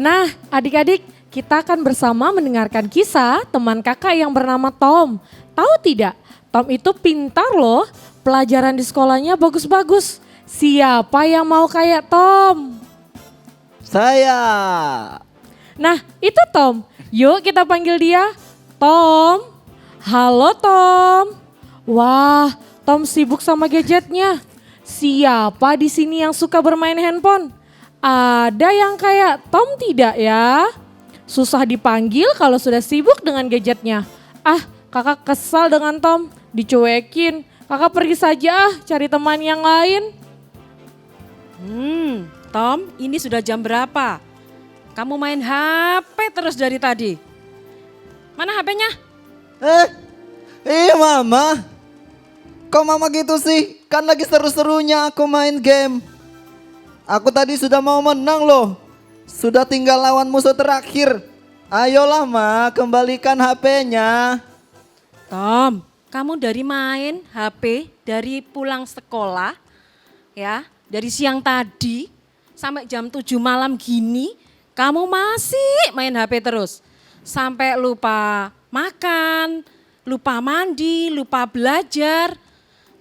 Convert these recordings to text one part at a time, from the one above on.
Nah, adik-adik, kita akan bersama mendengarkan kisah teman kakak yang bernama Tom. Tahu tidak, Tom itu pintar loh, pelajaran di sekolahnya bagus-bagus. Siapa yang mau kayak Tom? Saya. Nah, itu Tom. Yuk kita panggil dia. Tom. Halo Tom. Wah, Tom sibuk sama gadgetnya. Siapa di sini yang suka bermain handphone? Ada yang kayak Tom tidak ya? Susah dipanggil kalau sudah sibuk dengan gadgetnya. Ah, kakak kesal dengan Tom, dicuekin. Kakak pergi saja cari teman yang lain. Tom, ini sudah jam berapa? Kamu main HP terus dari tadi. Mana HP-nya? Mama. Kok mama gitu sih? Kan lagi seru-serunya aku main game. Aku tadi sudah mau menang loh. Sudah tinggal lawan musuh terakhir. Ayolah Ma, kembalikan HP-nya. Tom, kamu dari main HP, dari pulang sekolah, ya, dari siang tadi sampai jam 7 malam gini, kamu masih main HP terus. Sampai lupa makan, lupa mandi, lupa belajar.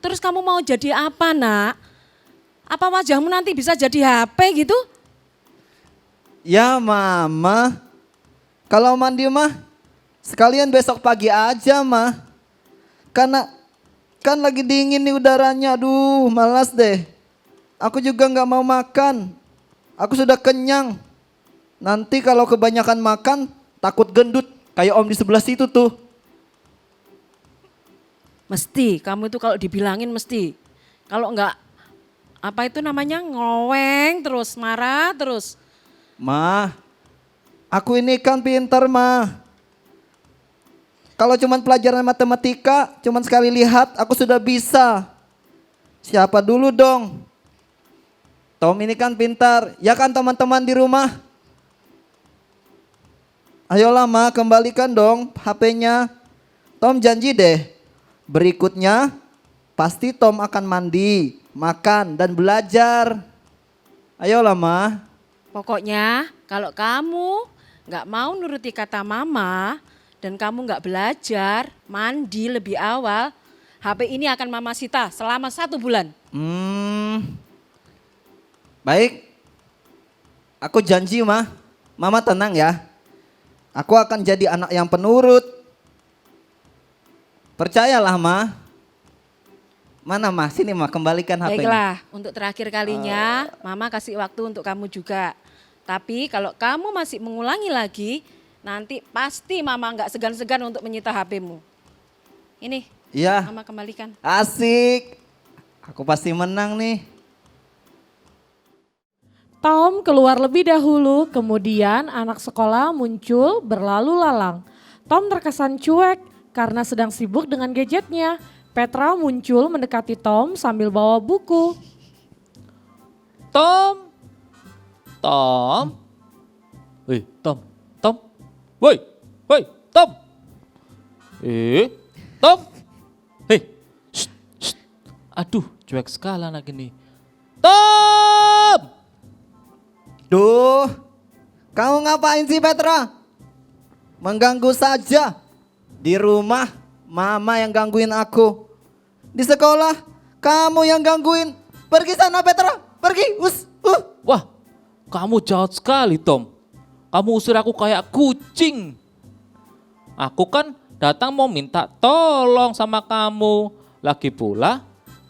Terus kamu mau jadi apa nak? Apa wajahmu nanti bisa jadi HP gitu? Ya Mama. Kalau mandi mah sekalian besok pagi aja mah. Karena kan lagi dingin nih udaranya. Aduh malas deh. Aku juga gak mau makan. Aku sudah kenyang. Nanti kalau kebanyakan makan takut gendut. Kayak om di sebelah situ tuh. Mesti, kamu itu kalau dibilangin mesti. Kalau enggak, apa itu namanya, ngoweng terus, marah terus. Ma, aku ini kan pintar Ma. Kalau cuman pelajaran matematika, cuman sekali lihat aku sudah bisa. Siapa dulu dong? Tom ini kan pintar, ya kan teman-teman di rumah? Ayolah Ma, kembalikan dong HP-nya. Tom janji deh, berikutnya pasti Tom akan mandi, makan dan belajar. Ayolah Ma. Pokoknya kalau kamu enggak mau nuruti kata mama dan kamu enggak belajar, mandi lebih awal, HP ini akan mama sita selama 1 bulan. Baik, aku janji Ma. Mama tenang ya. Aku akan jadi anak yang penurut. Percayalah Ma. Mana Ma? Sini Ma, kembalikan HP-nya. Baiklah, untuk terakhir kalinya mama kasih waktu untuk kamu juga. Tapi kalau kamu masih mengulangi lagi, nanti pasti mama enggak segan-segan untuk menyita HP-mu. Ini, Iya. mama kembalikan. Asik. Aku pasti menang nih. Tom keluar lebih dahulu, kemudian anak sekolah muncul berlalu lalang. Tom terkesan cuek karena sedang sibuk dengan gadgetnya. Petra muncul mendekati Tom sambil bawa buku. Tom. Tom. Woi, Tom. Tom. Woi. Woi, Tom. Tom. Hei. Shh, shh. Aduh, cuek sekali anak ini. Tom. Duh, kamu ngapain sih Petra? Mengganggu saja. Di rumah, mama yang gangguin aku. Di sekolah, kamu yang gangguin. Pergi sana Petra, pergi. Wah, kamu jahat sekali Tom. Kamu usir aku kayak kucing. Aku kan datang mau minta tolong sama kamu. Lagi pula,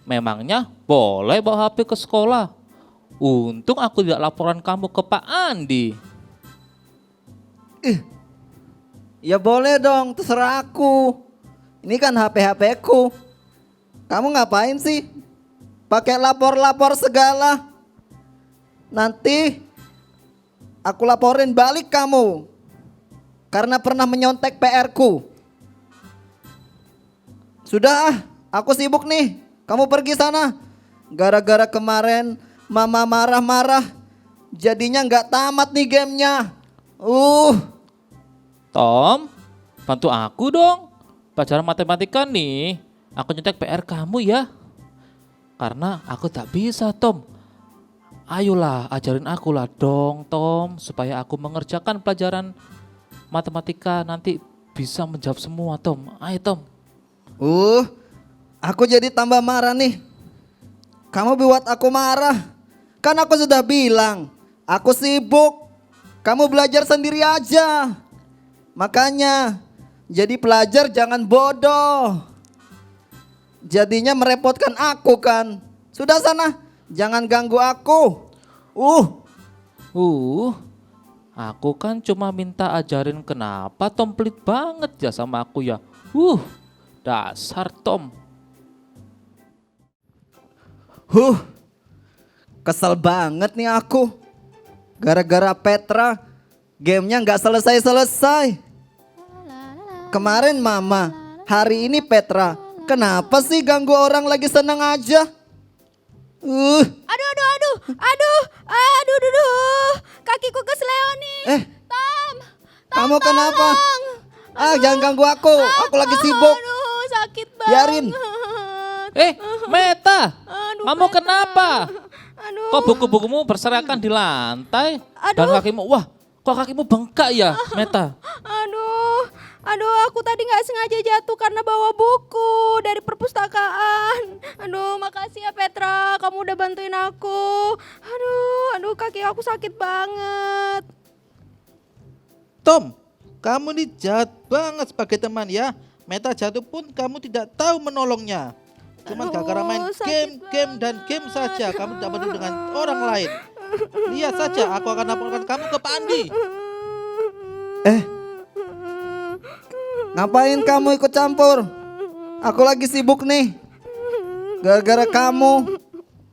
memangnya boleh bawa HP ke sekolah. Untung aku tidak laporan kamu ke Pak Andi. Ya boleh dong, terserah aku. Ini kan HP ku. Kamu ngapain sih? Pakai lapor-lapor segala. Nanti aku laporin balik kamu. Karena pernah menyontek PR-ku. Sudah aku sibuk nih. Kamu pergi sana. Gara-gara kemarin mama marah-marah. Jadinya nggak tamat nih gamenya. Tom, bantu aku dong. Pelajaran matematika nih. Aku nyetek PR kamu ya. Karena aku tak bisa Tom. Ayolah, ajarin aku lah dong, Tom, supaya aku mengerjakan pelajaran matematika nanti bisa menjawab semua, Tom. Ayo, Tom. Aku jadi tambah marah nih. Kamu buat aku marah. Kan aku sudah bilang, aku sibuk. Kamu belajar sendiri aja. Makanya, jadi pelajar jangan bodoh. Jadinya merepotkan aku kan. Sudah sana, jangan ganggu aku. Aku kan cuma minta ajarin kenapa Tom pelit banget ya sama aku ya. Dasar Tom. Kesel banget nih aku. Gara-gara Petra, gamenya nggak selesai-selesai. Kemarin Mama, hari ini Petra. Kenapa sih ganggu orang lagi senang aja? Aduh, kakiku kesleo nih. Tom, Kamu kenapa? Jangan ganggu aku lagi sibuk. aduh sakit banget. Biarin. Meta, Aduh, kamu Petra. kenapa? Aduh. Kok buku-bukumu berserakan di lantai? Dan kakimu, kok kakimu bengkak ya, Meta? Aduh, aku tadi nggak sengaja jatuh karena bawa buku dari perpustakaan. Aduh, makasih ya Petra, kamu udah bantuin aku. Aduh, kaki aku sakit banget. Tom, kamu ini jahat banget sebagai teman ya. Meta jatuh pun kamu tidak tahu menolongnya. Cuman gara-gara main game saja kamu tidak peduli dengan orang lain. Lihat saja, aku akan laporkan kamu ke Pak Andi. Ngapain kamu ikut campur? Aku lagi sibuk nih. Gara-gara kamu,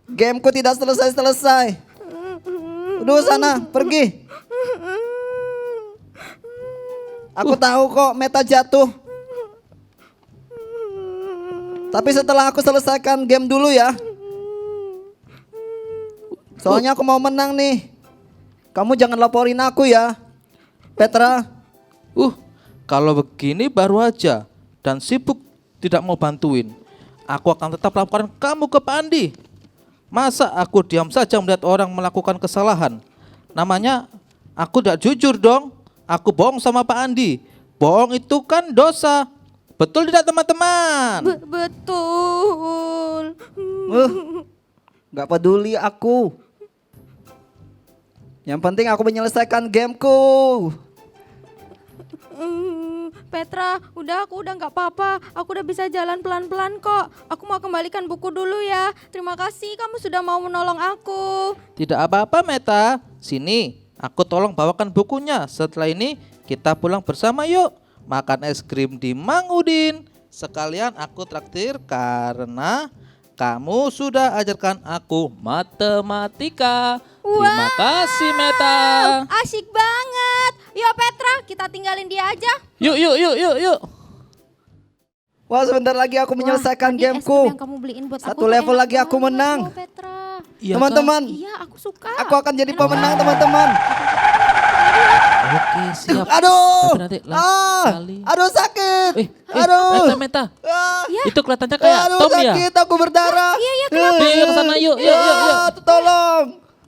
gameku tidak selesai-selesai. Udah sana, pergi. Aku tahu kok Meta jatuh. Tapi setelah aku selesaikan game dulu ya. Soalnya aku mau menang nih. Kamu jangan laporin aku ya, Petra. Kalau begini baru aja dan sibuk tidak mau bantuin. Aku akan tetap laporkan kamu ke Pak Andi. Masa aku diam saja melihat orang melakukan kesalahan? Namanya aku tidak jujur dong. Aku bohong sama Pak Andi. Bohong itu kan dosa. Betul tidak teman-teman? Betul. Gak peduli aku. Yang penting aku menyelesaikan gameku. Petra, aku udah nggak apa-apa. Aku udah bisa jalan pelan-pelan kok. Aku mau kembalikan buku dulu ya. Terima kasih kamu sudah mau menolong aku. Tidak apa-apa Meta. Sini, aku tolong bawakan bukunya. Setelah ini kita pulang bersama yuk. Makan es krim di Mang Udin. Sekalian aku traktir karena kamu sudah ajarkan aku matematika. Terima kasih Meta. Asyik banget. Yuk Petra, kita tinggalin dia aja. Yuk. Wah, sebentar lagi aku menyelesaikan Tadi es krim gameku. yang kamu beliin buat Satu aku tuh level enak lagi aku banget menang. loh, Petra. Iya, Teman-teman, Iya, aku suka. aku akan jadi pemenang teman-teman. Oke, siap. Aduh, Tapi nanti lain kali. aduh sakit. Aduh. Meta. Ya. Itu kelihatannya kayak Aduh Tom ya. sakit, aku berdarah. Iya, kenapa? Yuk ke sana yuk.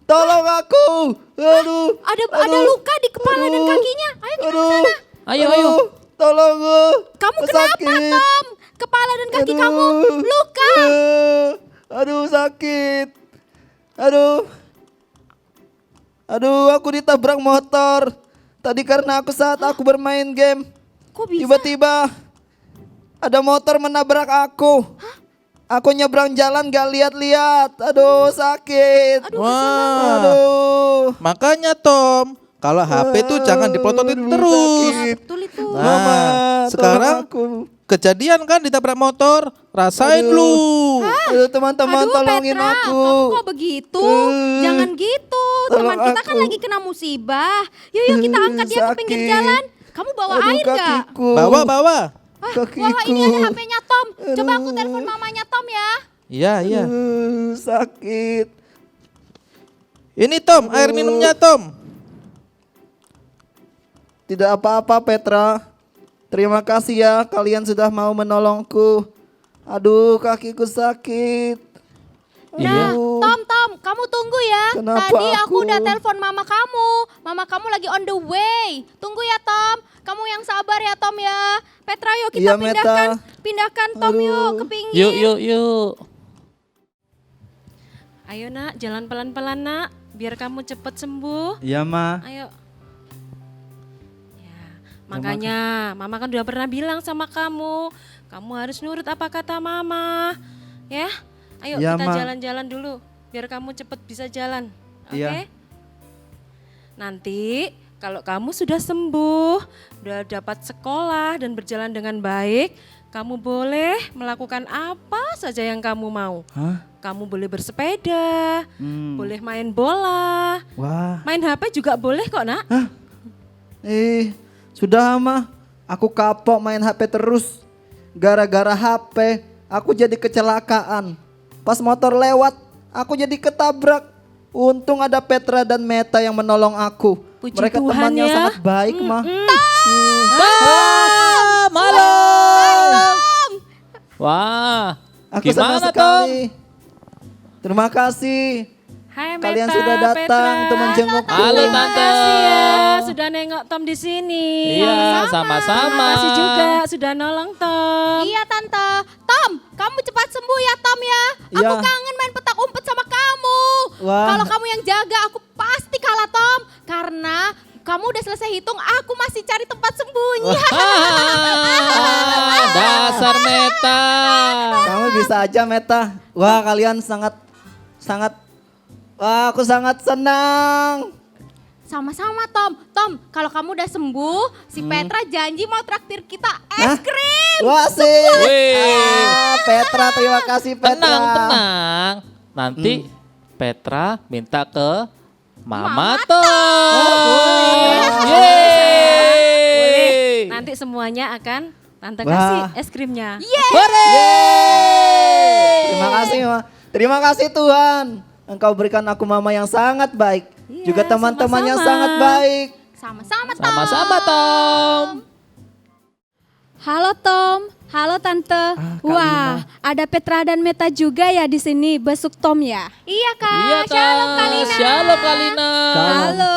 Tolong aku. Aduh. Ada luka di kepala dan kakinya. Ayo kita ke sana. Ayo. Tolong. Kamu kenapa, Tom? Kepala dan kaki kamu luka. Aduh sakit. Aduh, aku ditabrak motor. Tadi karena saat aku bermain game. Kok bisa? Tiba-tiba ada motor menabrak aku. Aku nyebrang jalan gak lihat-lihat. Aduh sakit. Wah. Aduh. Makanya Tom, kalau HP itu jangan dipelototin terus. Sakit. Betul itu. Nah, Mama, sekarang tolong aku. kejadian kan ditabrak motor, rasain lu. Aduh teman-teman Aduh, tolongin Petra, aku. kamu kok begitu? Jangan gitu. Teman Tolong kita kan aku. lagi kena musibah. Yuk kita angkat dia ke pinggir Sakit. jalan. Kamu bawa Aduh, air gak? kakiku. Bawa. Wah, ini ada HP-nya Tom. Coba aku telepon mamanya Tom ya. Iya. Sakit. Ini Tom, air minumnya Tom. Tidak apa-apa Petra. Terima kasih ya kalian sudah mau menolongku. Aduh kakiku sakit. Nah, Aduh. Tom, kamu tunggu ya. Kenapa Tadi aku aku? udah telepon mama kamu. Mama kamu lagi on the way. Tunggu ya Tom. Kamu yang sabar ya Tom ya. Petra yuk kita Iya, Meta. pindahkan Tom yuk Aduh. ke pinggir. Yuk, yuk, yuk. Ayo nak, jalan pelan-pelan nak, biar kamu cepet sembuh. Iya Ma. Ayo. Ya, makanya mama kan udah pernah bilang sama kamu harus nurut apa kata mama. Ya, ayo Iya, kita Ma. jalan-jalan dulu, biar kamu cepet bisa jalan. Oke? Iya. Nanti kalau kamu sudah sembuh, udah dapat sekolah dan berjalan dengan baik, kamu boleh melakukan apa saja yang kamu mau. Hah? Kamu boleh bersepeda, boleh main bola, Wah. main HP juga boleh kok nak. Sudah Ma. Aku kapok main HP terus. Gara-gara HP, aku jadi kecelakaan. Pas motor lewat, aku jadi ketabrak. Untung ada Petra dan Meta yang menolong aku. Puji Mereka Tuhan teman yang ya. sangat baik, Ma. Malam. Wah, Aku senang gimana Tom? sekali. Terima kasih. Hai Meta, Kalian sudah datang untuk menjenguk aku. Halo Terima Tante. kasih ya, sudah nengok Tom di sini. Iya, Terima sama-sama. kasih juga sudah nolong Tom. Iya Tante. Tom, kamu cepat sembuh ya Tom ya. Iya. Aku kangen main petak umpet sama kamu. Wah. Kalau kamu yang jaga, aku pasti kalah Tom. Karena kamu udah selesai hitung, aku masih cari tempat sembunyi. Dasar Meta. Kamu bisa aja Meta. Wah kalian wah aku sangat senang. Sama-sama Tom. Tom, kalau kamu udah sembuh, si Petra janji mau traktir kita es Hah? krim. Wah sih. Wih. Petra terima kasih Petra. Tenang, tenang. Nanti Petra minta ke Mama Tom. Yeay. Nanti semuanya akan Tante Wah. kasih es krimnya. Terima kasih Ma. Terima kasih Tuhan. Engkau berikan aku mama yang sangat baik. Iya, Juga teman-teman yang sama-sama. sangat baik. Sama-sama Tom. Sama-sama Tom. Halo Tom, halo Tante. Kak Wah, ada Petra dan Meta juga ya di sini besuk Tom ya. Iya Kak. Iya Shalom Kak. Kalina. Shalom Kalina. Halo.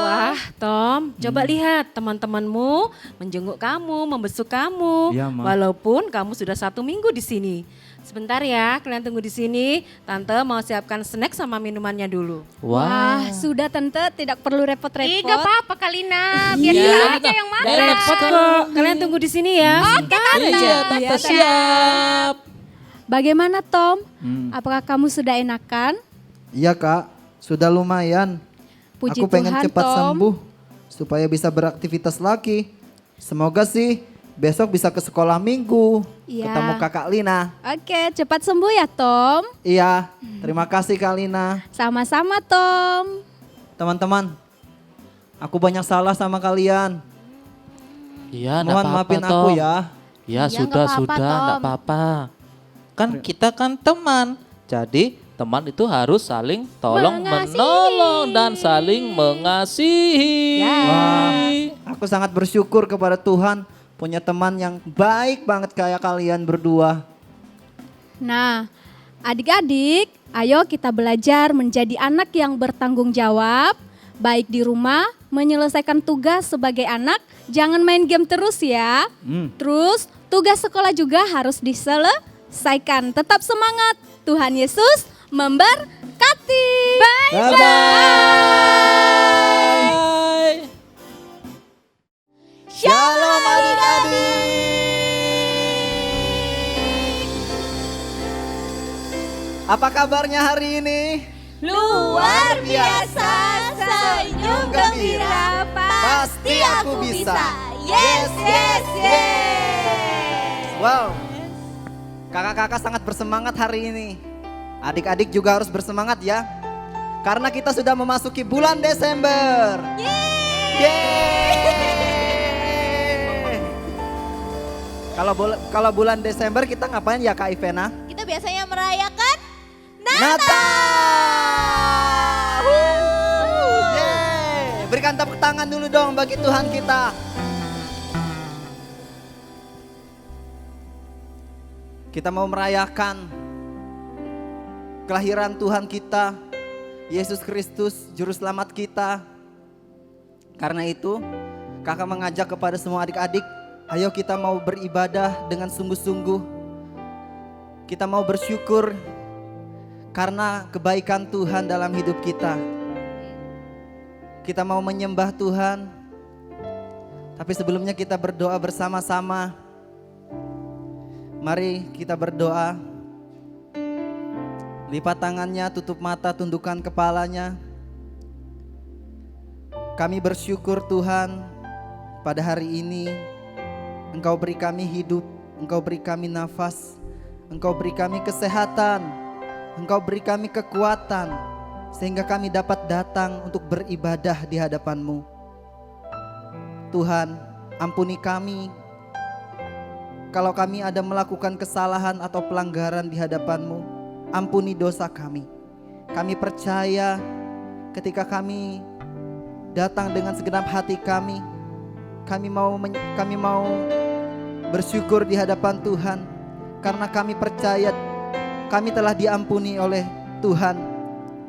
Wah Tom, coba lihat teman-temanmu menjenguk kamu, membesuk kamu. Iya, Ma. Walaupun kamu sudah 1 minggu di sini. Sebentar ya, kalian tunggu di sini. Tante mau siapkan snack sama minumannya dulu. Wah, sudah Tante, tidak perlu Ih, repot-repot. gak apa-apa Kalina. Biar Iya, dia Kalina. aja yang makan. Repot kok. Kalian tunggu di sini ya. Oke Tante. Iya, Tante siap. Bagaimana Tom? Apakah kamu sudah enakan? Iya Kak, sudah lumayan. Puji aku pengen Tuhan, cepat Tom. sembuh supaya bisa beraktivitas lagi. Semoga sih besok bisa ke sekolah minggu. Iya. Ketemu Kakak Lina. Oke, cepat sembuh ya Tom. Iya, terima kasih Kak Lina. Sama-sama Tom. Teman-teman, aku banyak salah sama kalian. Iya, enggak Mohon apa-apa maafin aku Tom. ya. Ya Iya, sudah, nggak apa-apa, sudah, enggak Tom. apa-apa. Kan kita kan teman. Jadi teman itu harus saling tolong menolong dan saling mengasihi. Wah, aku sangat bersyukur kepada Tuhan punya teman yang baik banget kayak kalian berdua. Nah, adik-adik, ayo kita belajar menjadi anak yang bertanggung jawab, baik di rumah, menyelesaikan tugas sebagai anak, jangan main game terus ya. Terus, tugas sekolah juga harus diselesaikan. Tetap semangat, Tuhan Yesus memberkati. Bye. Shalom adik-adik. Apa kabarnya hari ini? Luar biasa, senyum gembira, pasti aku bisa. Yes, yes, yes. Wow. Kakak-kakak sangat bersemangat hari ini. Adik-adik juga harus bersemangat ya. Karena kita sudah memasuki bulan Desember. Yeay. Kalau bulan Desember kita ngapain ya Kak Ivena? Kita biasanya merayakan Natal. Yeay. Berikan tepuk tangan dulu dong bagi Tuhan kita. Kita mau merayakan kelahiran Tuhan kita Yesus Kristus, Juru Selamat kita. Karena itu, kakak mengajak kepada semua adik-adik, ayo kita mau beribadah dengan sungguh-sungguh. Kita mau bersyukur karena kebaikan Tuhan dalam hidup kita. Kita mau menyembah Tuhan. Tapi sebelumnya kita berdoa bersama-sama. Mari kita berdoa. Lipat tangannya, tutup mata, tundukkan kepalanya. Kami bersyukur Tuhan, pada hari ini Engkau beri kami hidup, Engkau beri kami nafas, Engkau beri kami kesehatan, Engkau beri kami kekuatan, sehingga kami dapat datang untuk beribadah di hadapan-Mu. Tuhan, ampuni kami kalau kami ada melakukan kesalahan atau pelanggaran di hadapan-Mu. Ampuni dosa kami. Kami percaya ketika kami datang dengan segenap hati kami, kami mau bersyukur di hadapan Tuhan, karena kami percaya kami telah diampuni oleh Tuhan.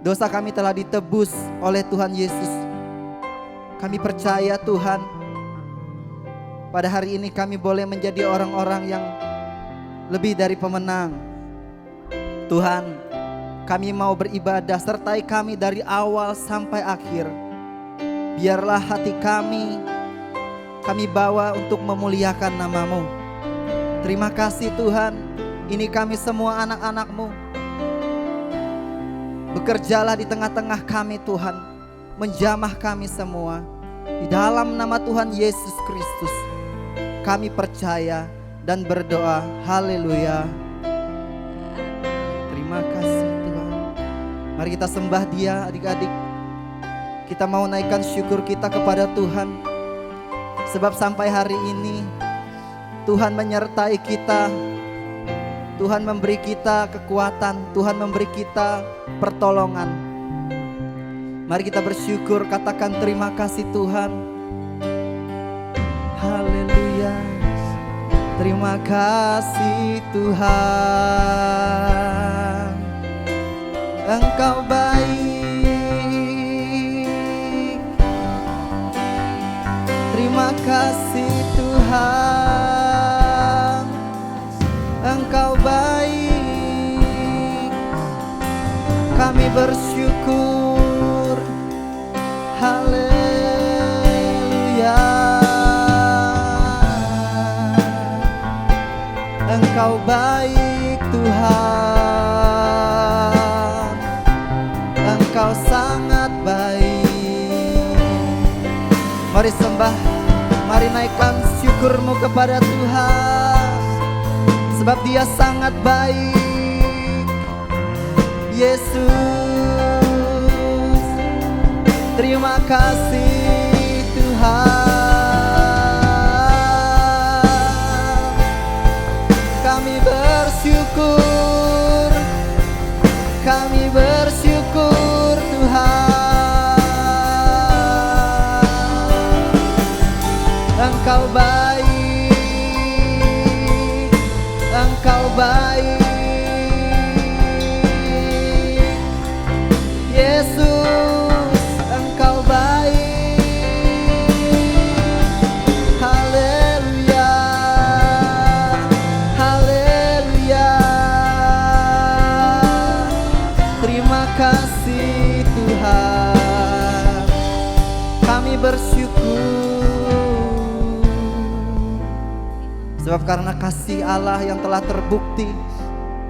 Dosa kami telah ditebus oleh Tuhan Yesus. Kami percaya Tuhan, pada hari ini kami boleh menjadi orang-orang yang lebih dari pemenang. Tuhan, kami mau beribadah, sertai kami dari awal sampai akhir. Biarlah hati kami bawa untuk memuliakan nama-Mu. Terima kasih Tuhan, ini kami semua anak-anak-Mu. Bekerjalah di tengah-tengah kami Tuhan, menjamah kami semua. Di dalam nama Tuhan Yesus Kristus kami percaya dan berdoa. Haleluya. Terima kasih Tuhan. Mari kita sembah Dia adik-adik. Kita mau naikkan syukur kita kepada Tuhan. Sebab sampai hari ini Tuhan menyertai kita. Tuhan memberi kita kekuatan. Tuhan memberi kita pertolongan. Mari kita bersyukur, katakan terima kasih Tuhan. Haleluya. Terima kasih Tuhan. Engkau baik. Terima kasih Tuhan, Engkau baik. Kami bersyukur. Haleluya. Engkau baik Tuhan, Engkau sangat baik. Mari sembah, mari naikkan syukurmu kepada Tuhan, sebab Dia sangat baik. Yesus, terima kasih Tuhan. Kami bersyukur, kami bersyukur Tuhan. Engkau baik, Engkau baik. Yesus, Engkau baik. Haleluya, haleluya. Terima kasih Tuhan. Kami bersyukur. Sebab karena kasih Allah yang telah terbukti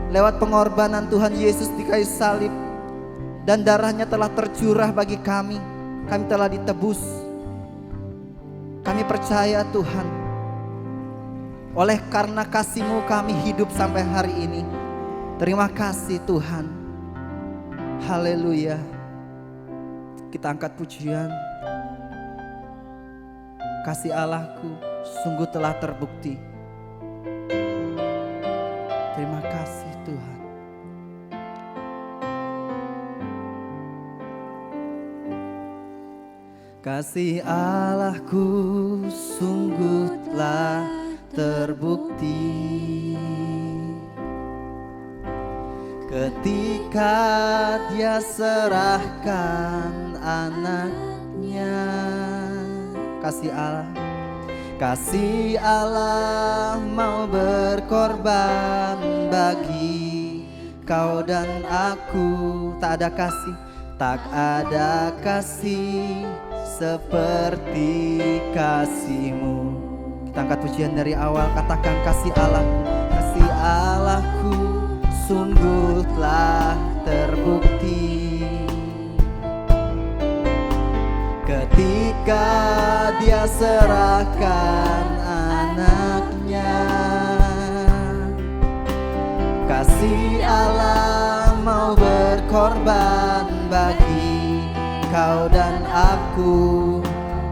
lewat pengorbanan Tuhan Yesus di kayu salib, dan darahnya telah tercurah bagi kami. Kami telah ditebus. Kami percaya Tuhan, oleh karena kasih-Mu kami hidup sampai hari ini. Terima kasih Tuhan. Haleluya. Kita angkat pujian. Kasih Allahku sungguh telah terbukti. Terima kasih Tuhan. Kasih Allahku sungguh telah terbukti. ketika dia serahkan anaknya. Kasih Allah mau berkorban bagi kau dan aku. Tak ada kasih seperti kasih-Mu. Kita angkat pujian dari awal, katakan kasih Allahku sungguh telah terbukti. Ketika dia serahkan anaknya, kasih Allah mau berkorban bagi kau dan aku.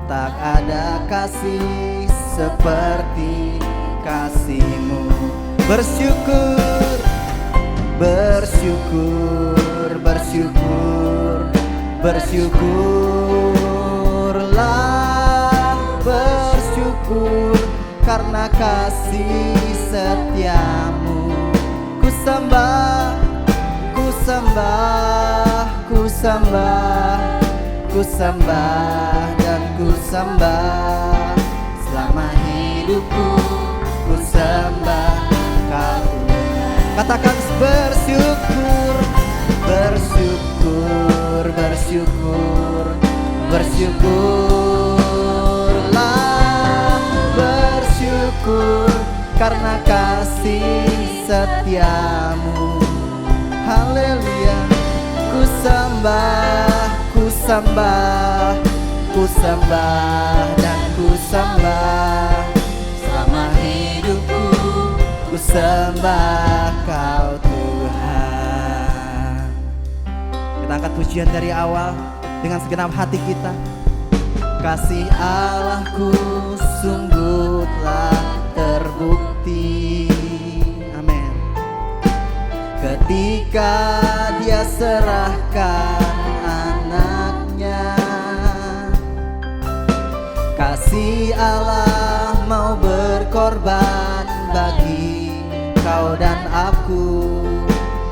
Tak ada kasih seperti kasih-Mu. Bersyukur, bersyukur, bersyukur, bersyukurlah, bersyukur karena kasih setiamu. Ku sembah, ku sembah, ku sembah, ku sembah dan ku sembah selama hidupku. Ku sembah Kau. Katakan bersyukur, bersyukur, bersyukur, bersyukurlah, bersyukur karena kasih setiamu. Haleluya. Ku sembah, ku sembah, ku sembah dan ku sembah selama hidupku. Ku sembah Kau Tuhan. Kita angkat pujian dari awal dengan segenap hati kita. Kasih Allahku sungguh telah terbukti. Amin. Ketika dia serahkan anaknya, kasih Allah mau berkorban bagi kau dan aku.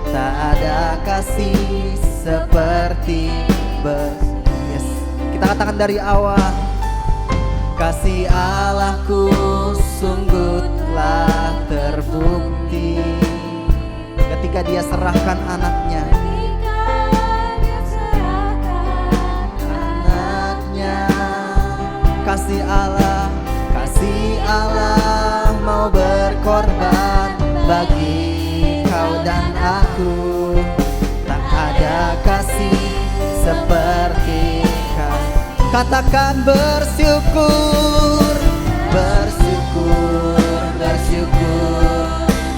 Tak ada kasih seperti Kita katakan dari awal, kasih Allahku sungguh telah terbukti. Ketika dia serahkan anaknya, kasih Allah mau berkorban bagi kau dan aku. Tak ada kasih seperti kasih. Katakan bersyukur, bersyukur, bersyukur,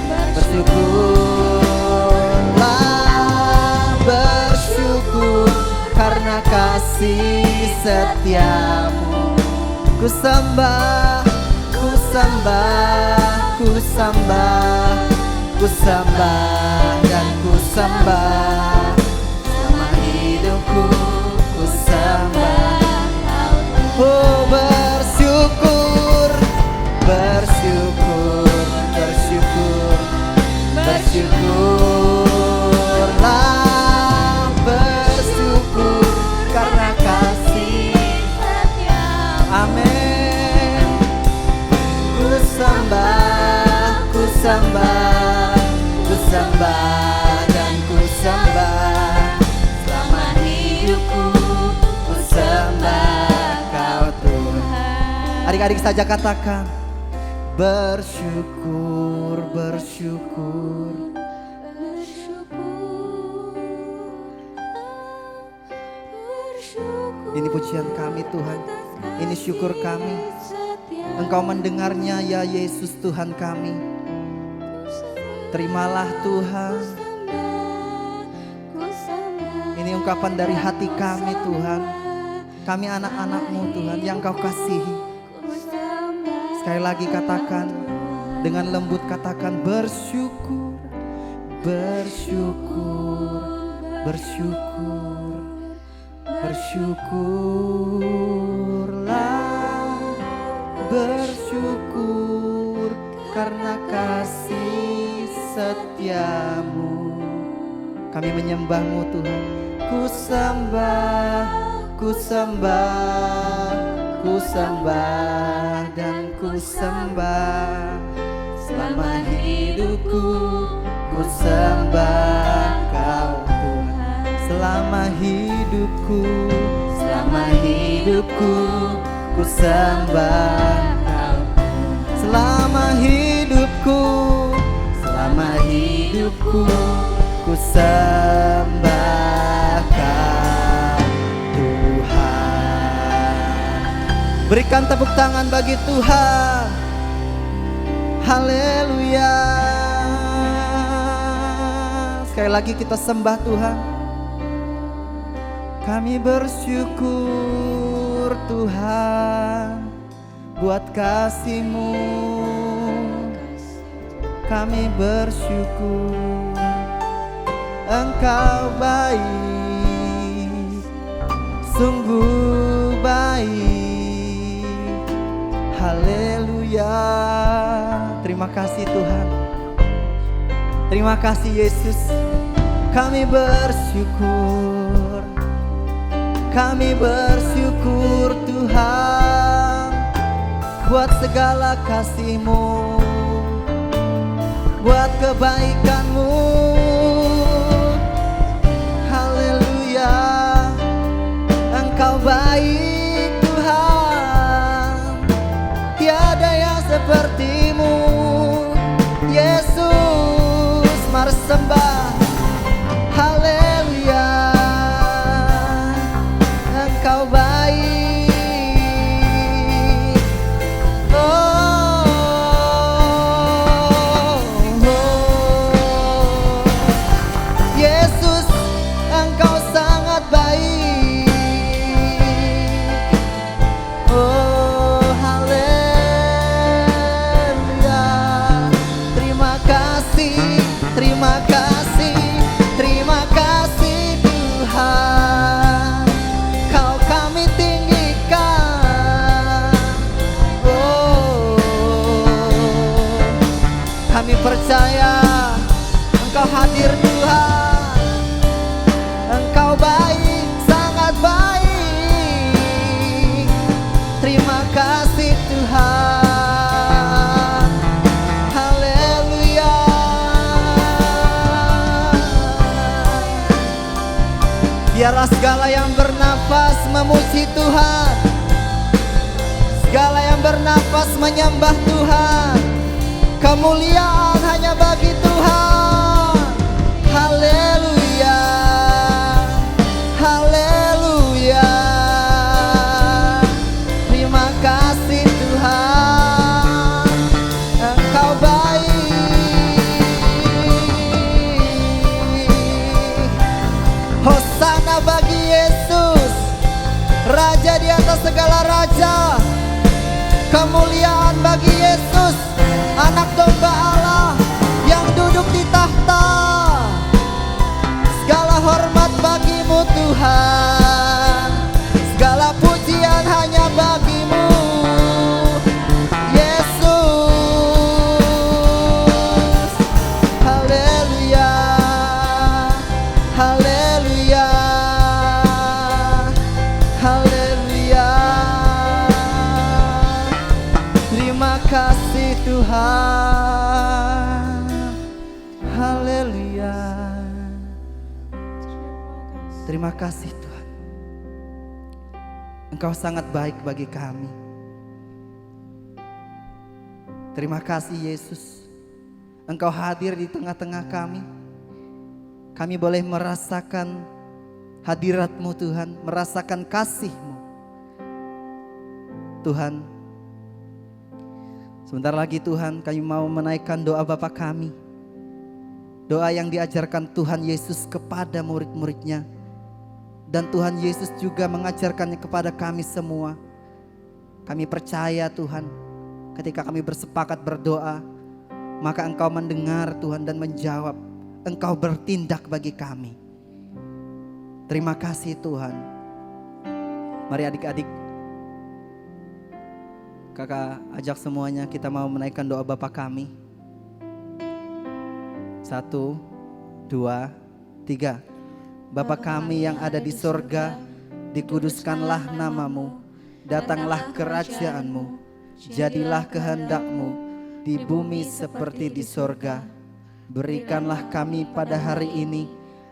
bersyukurlah, bersyukur karena kasih setiamu. Ku sembah, ku sembah, ku sembah, ku sembah dan ku sembah selama hidupku. Ku sembah. Oh bersyukur, bersyukur, bersyukur, bersyukurlah, bersyukur karena kasih setiamu. Amin. Ku sembah, ku sembah, ku sembah dan ku sembah selama hidupku. Ku sembah Kau Tuhan. Adik-adik saja katakan bersyukur, bersyukur. Ini pujian kami Tuhan, ini syukur kami. Engkau mendengarnya ya Yesus Tuhan kami. Terimalah Tuhan. Ini ungkapan dari hati kami Tuhan. Kami anak-anak-Mu Tuhan yang Kau kasihi. Sekali lagi katakan, dengan lembut katakan bersyukur, bersyukur, bersyukur, bersyukurlah, bersyukur karena kasih setiamu. Kami menyembah-Mu Tuhan. Ku sembah, ku sembah, ku sembah dan ku sembah. Selama hidupku ku sembah Kau Tuhan. Selama hidupku ku sembah Kau. Selama hidupku ku sembah Kau Tuhan. Berikan tepuk tangan bagi Tuhan. Haleluya. Sekali lagi kita sembah Tuhan. Kami bersyukur Tuhan buat kasih-Mu. Kami bersyukur Engkau baik, sungguh baik. Haleluya. Terima kasih Tuhan. Terima kasih Yesus. Kami bersyukur. Kami bersyukur Tuhan buat segala kasih-Mu, buat kebaikan-Mu. Haleluya. Engkau baik Tuhan, tiada yang seperti-Mu. Yesus, mari sembah. Haleluya. Engkau baik. Yesus, Engkau sangat baik. Oh, haleluya. Terima kasih, terima kasih, terima kasih Tuhan. Kau kami tinggikan. Oh, kami percaya Engkau hadir Tuhan. Engkau baik, sangat baik. Terima kasih Tuhan. Haleluya. Biarlah segala yang bernafas memuji Tuhan. Segala yang bernafas menyembah Tuhan. Kemuliaan hanya bagi Tuhan. Haleluya. Haleluya. Terima kasih Tuhan. Engkau baik. Hosana bagi Yesus, Raja di atas segala raja. Kemuliaan bagi Yesus, Anak domba Allah yang duduk di tahta. Segala hormat bagimu Tuhan, segala pujian hanya bagimu Yesus. Haleluya. Haleluya. Haleluya. Terima kasih Tuhan. Haleluya. Terima kasih Tuhan. Engkau sangat baik bagi kami. Terima kasih Yesus. Engkau hadir di tengah-tengah kami. Kami boleh merasakan hadirat-Mu Tuhan, merasakan kasih-Mu. Tuhan, sebentar lagi Tuhan kami mau menaikkan doa Bapa kami. Doa yang diajarkan Tuhan Yesus kepada murid-muridnya. Dan Tuhan Yesus juga mengajarkannya kepada kami semua. Kami percaya Tuhan, ketika kami bersepakat berdoa, maka Engkau mendengar Tuhan dan menjawab. Engkau bertindak bagi kami. Terima kasih Tuhan. Mari adik-adik, kakak ajak semuanya, kita mau menaikkan doa Bapa kami. 1, 2, 3. Bapa kami yang ada di sorga, dikuduskanlah namamu, datanglah kerajaanmu, jadilah kehendakmu di bumi seperti di sorga. Berikanlah kami pada hari ini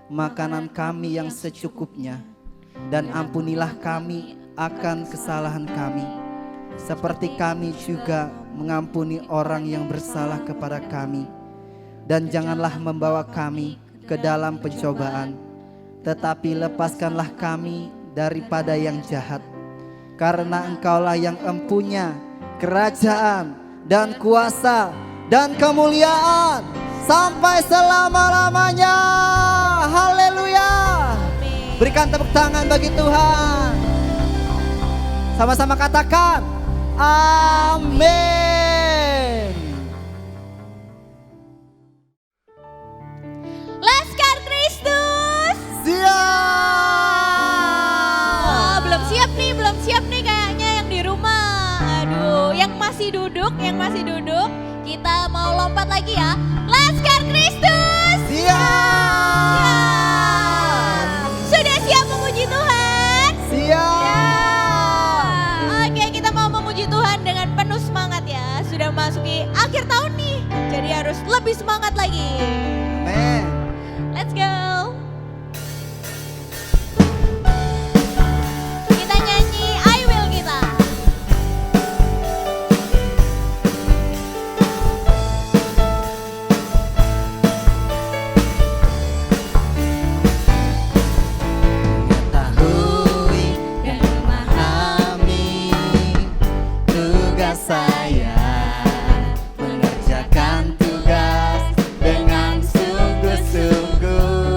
makanan kami yang secukupnya, dan ampunilah kami akan kesalahan kami, seperti kami juga mengampuni orang yang bersalah kepada kami. Dan janganlah membawa kami ke dalam pencobaan, tetapi lepaskanlah kami daripada yang jahat. Karena Engkaulah yang empunya kerajaan dan kuasa dan kemuliaan sampai selama-lamanya. Haleluya. Berikan tepuk tangan bagi Tuhan. Sama-sama katakan amin. Laskar Kristus. Siap. Oh, belum siap nih kayaknya yang di rumah. Aduh, yang masih duduk, kita mau lompat lagi ya. Laskar Kristus. Siap. Sudah siap memuji Tuhan? Siap. Oke, kita mau memuji Tuhan dengan penuh semangat ya. Sudah masuki akhir tahun nih, jadi harus lebih semangat lagi. Amin. Let's go. Kita nyanyi I Will kita. Mengetahui dan memahami tugas saya, mengerjakan tugas dengan sungguh-sungguh.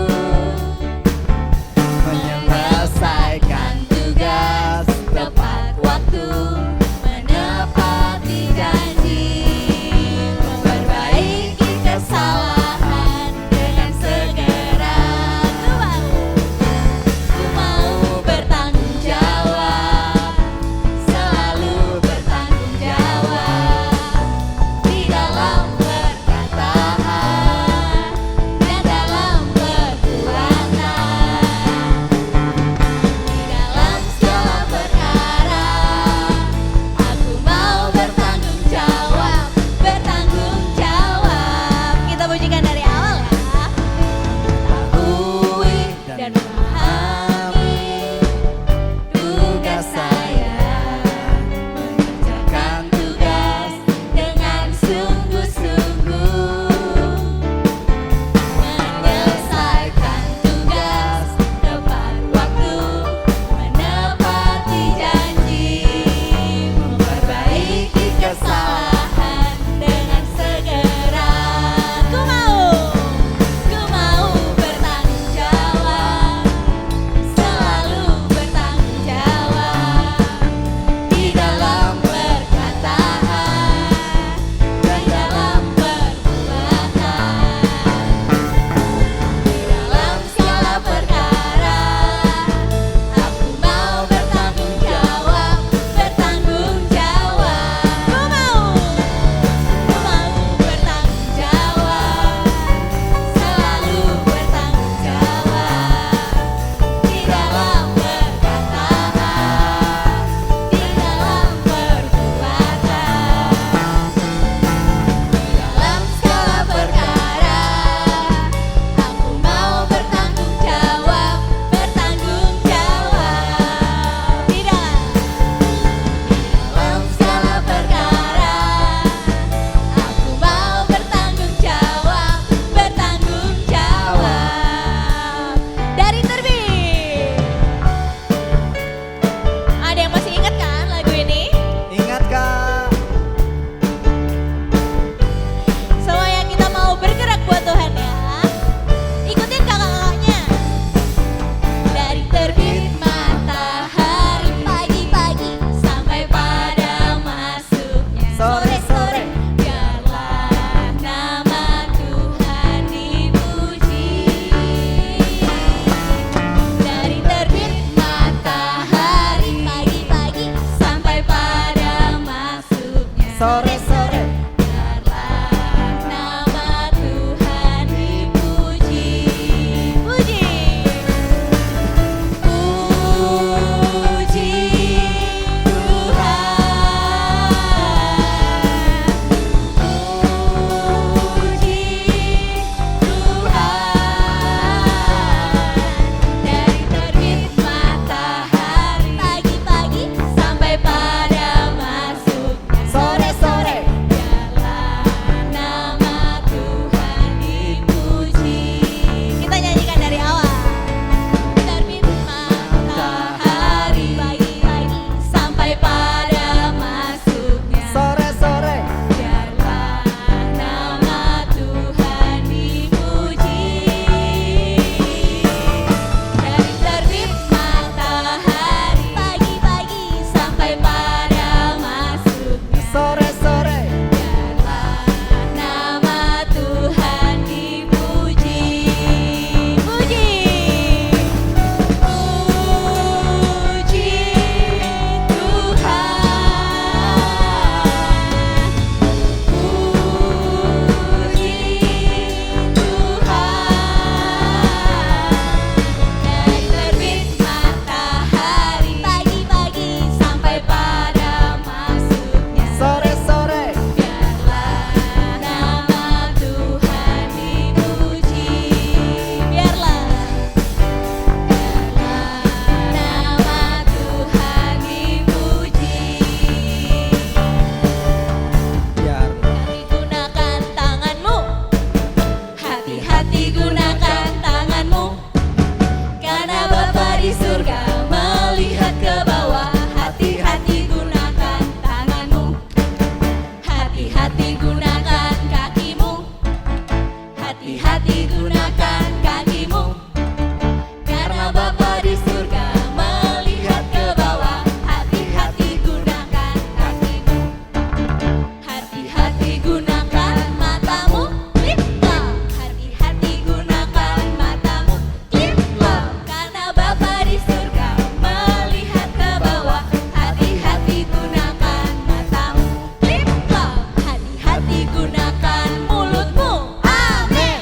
gunakan mulutmu. Amin.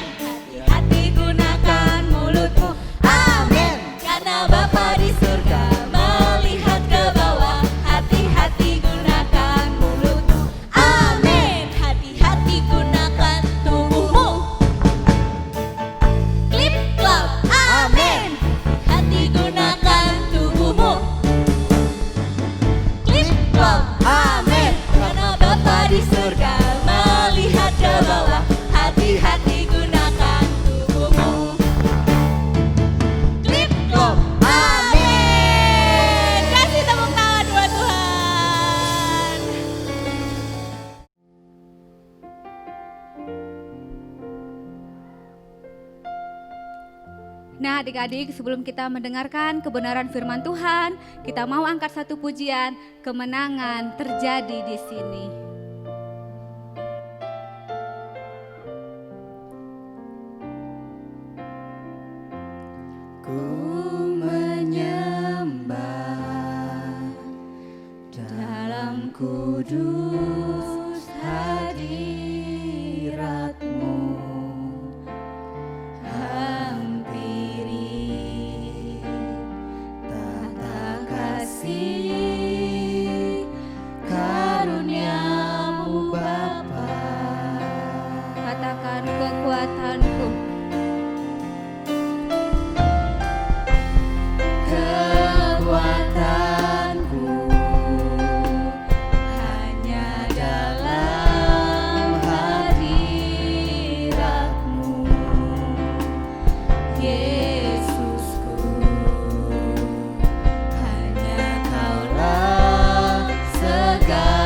Hati-hati gunakan mulutmu. Amin. Karena Bapa di surga melihat ke bawah. Hati-hati gunakan mulutmu. Amin. Hati-hati gunakan tubuhmu. Klip klop. Amin. Hati gunakan tubuhmu. Klip klop. Amin. Karena Bapa di surga melihat ke bawah. Hati-hati gunakan tubuhmu. Klip klop. Amin. Kasih tepuk tangan buat Tuhan. Nah adik-adik, sebelum kita mendengarkan kebenaran firman Tuhan, kita mau angkat satu pujian, kemenangan terjadi di sini. Ku menyembah dalam kudus hadirat-Mu, hampiri tata kasih karunia-Mu Bapa. Katakan kekuatanku, Kekuatanku hanya dalam hadirat-Mu, Yesusku. Hanya Kaulah segalanya.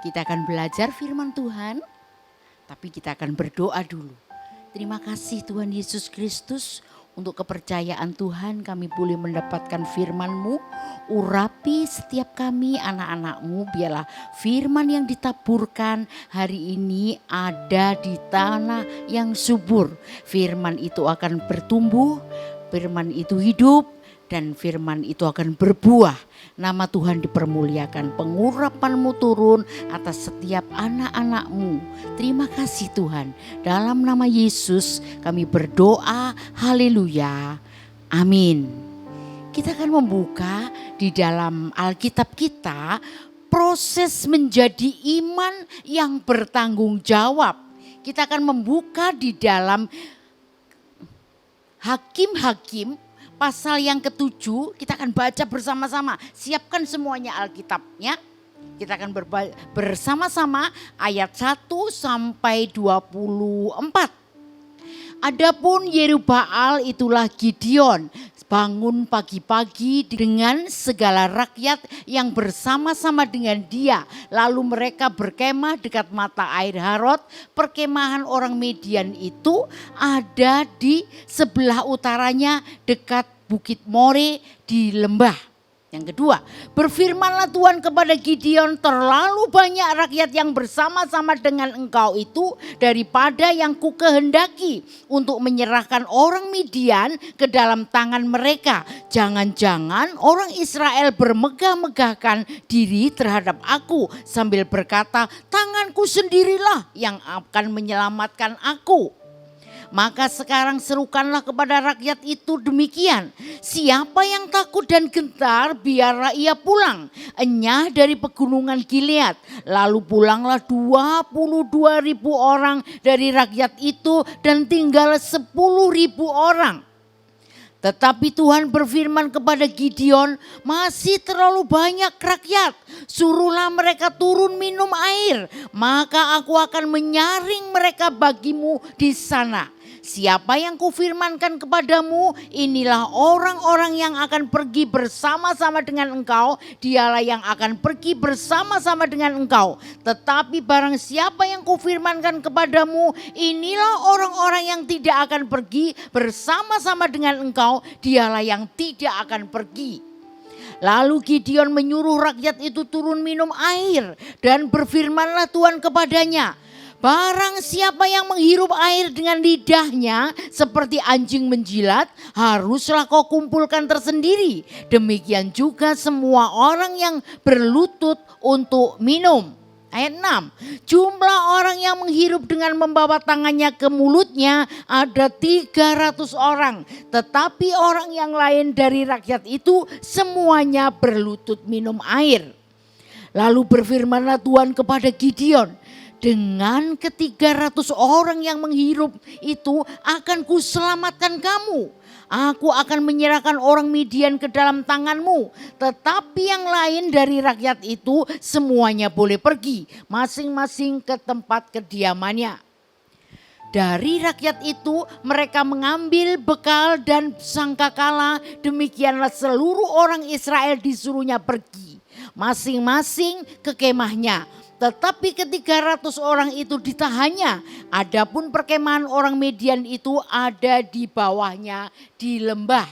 Kita akan belajar firman Tuhan, tapi kita akan berdoa dulu. Terima kasih Tuhan Yesus Kristus untuk kepercayaan Tuhan kami boleh mendapatkan firman-Mu. Urapi setiap kami anak-anak-Mu, biarlah firman yang ditaburkan hari ini ada di tanah yang subur. Firman itu akan bertumbuh, firman itu hidup, dan firman itu akan berbuah. Nama Tuhan dipermuliakan, pengurapan-Mu turun atas setiap anak-anak-Mu. Terima kasih Tuhan. Dalam nama Yesus kami berdoa, haleluya, amin. Kita akan membuka di dalam Alkitab kita proses menjadi iman yang bertanggung jawab. Kita akan membuka di dalam Hakim-Hakim pasal yang ke-7, kita akan baca bersama-sama. Siapkan semuanya Alkitabnya. Kita akan bersama-sama ayat 1 sampai 24. Adapun Yerubbaal itulah Gideon, bangun pagi-pagi dengan segala rakyat yang bersama-sama dengan dia. Lalu mereka berkemah dekat mata air Harod. Perkemahan orang Midian itu ada di sebelah utaranya dekat Bukit More di lembah. Yang kedua, berfirmanlah Tuhan kepada Gideon, terlalu banyak rakyat yang bersama-sama dengan engkau itu daripada yang ku kehendaki untuk menyerahkan orang Midian ke dalam tangan mereka. Jangan-jangan orang Israel bermegah-megahkan diri terhadap aku sambil berkata, tanganku sendirilah yang akan menyelamatkan aku. Maka sekarang serukanlah kepada rakyat itu demikian. Siapa yang takut dan gentar biarlah ia pulang. Enyah dari pegunungan Gilead. Lalu pulanglah 22.000 orang dari rakyat itu dan tinggal 10.000 orang. Tetapi Tuhan berfirman kepada Gideon, masih terlalu banyak rakyat. Suruhlah mereka turun minum air. Maka aku akan menyaring mereka bagimu di sana. Siapa yang kufirmankan kepadamu, inilah orang-orang yang akan pergi bersama-sama dengan engkau, dialah yang akan pergi bersama-sama dengan engkau. Tetapi barang siapa yang kufirmankan kepadamu, inilah orang-orang yang tidak akan pergi bersama-sama dengan engkau, dialah yang tidak akan pergi. Lalu Gideon menyuruh rakyat itu turun minum air, dan berfirmanlah Tuhan kepadanya, barang siapa yang menghirup air dengan lidahnya seperti anjing menjilat, haruslah kau kumpulkan tersendiri. Demikian juga semua orang yang berlutut untuk minum. Ayat 6, jumlah orang yang menghirup dengan membawa tangannya ke mulutnya ada 300 orang. Tetapi orang yang lain dari rakyat itu semuanya berlutut minum air. Lalu berfirmanlah Tuhan kepada Gideon, dengan ke-300 orang yang menghirup itu akan kuselamatkan kamu. Aku akan menyerahkan orang Midian ke dalam tanganmu. Tetapi yang lain dari rakyat itu semuanya boleh pergi masing-masing ke tempat kediamannya. Dari rakyat itu mereka mengambil bekal dan sangkakala. Demikianlah seluruh orang Israel disuruhnya pergi masing-masing ke kemahnya. Tetapi ke-300 orang itu ditahannya. Adapun perkemahan orang Midian itu ada di bawahnya di lembah.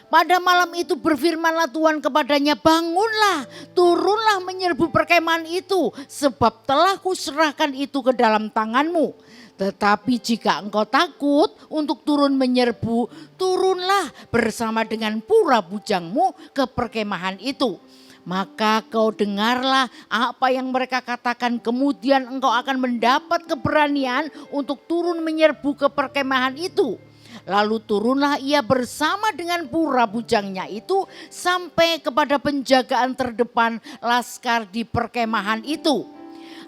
Pada malam itu berfirmanlah Tuhan kepadanya, bangunlah, turunlah menyerbu perkemahan itu, sebab telah kuserahkan itu ke dalam tanganmu. Tetapi jika engkau takut untuk turun menyerbu, turunlah bersama dengan pura bujangmu ke perkemahan itu. Maka kau dengarlah apa yang mereka katakan, kemudian engkau akan mendapat keberanian untuk turun menyerbu ke perkemahan itu. Lalu turunlah ia bersama dengan pura bujangnya itu sampai kepada penjagaan terdepan laskar di perkemahan itu.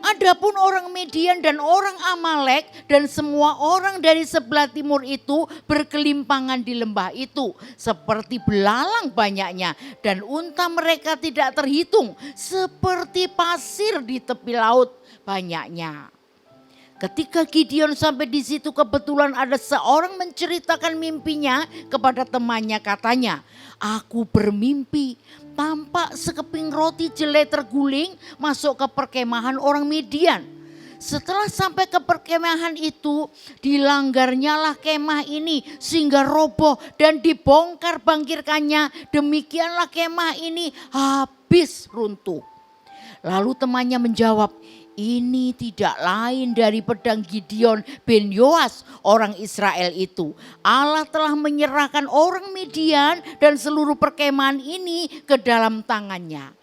Adapun orang Midian dan orang Amalek dan semua orang dari sebelah timur itu berkelimpangan di lembah itu seperti belalang banyaknya, dan unta mereka tidak terhitung, seperti pasir di tepi laut banyaknya. Ketika Gideon sampai di situ, kebetulan ada seorang menceritakan mimpinya kepada temannya, katanya, aku bermimpi tampak sekeping roti jelai terguling masuk ke perkemahan orang Midian. Setelah sampai ke perkemahan itu, dilanggernyalah kemah ini sehingga roboh dan dibongkar bangkirkannya. Demikianlah kemah ini habis runtuh. Lalu temannya menjawab, ini tidak lain dari pedang Gideon bin Yoas orang Israel itu. Allah telah menyerahkan orang Midian dan seluruh perkemahan ini ke dalam tangannya.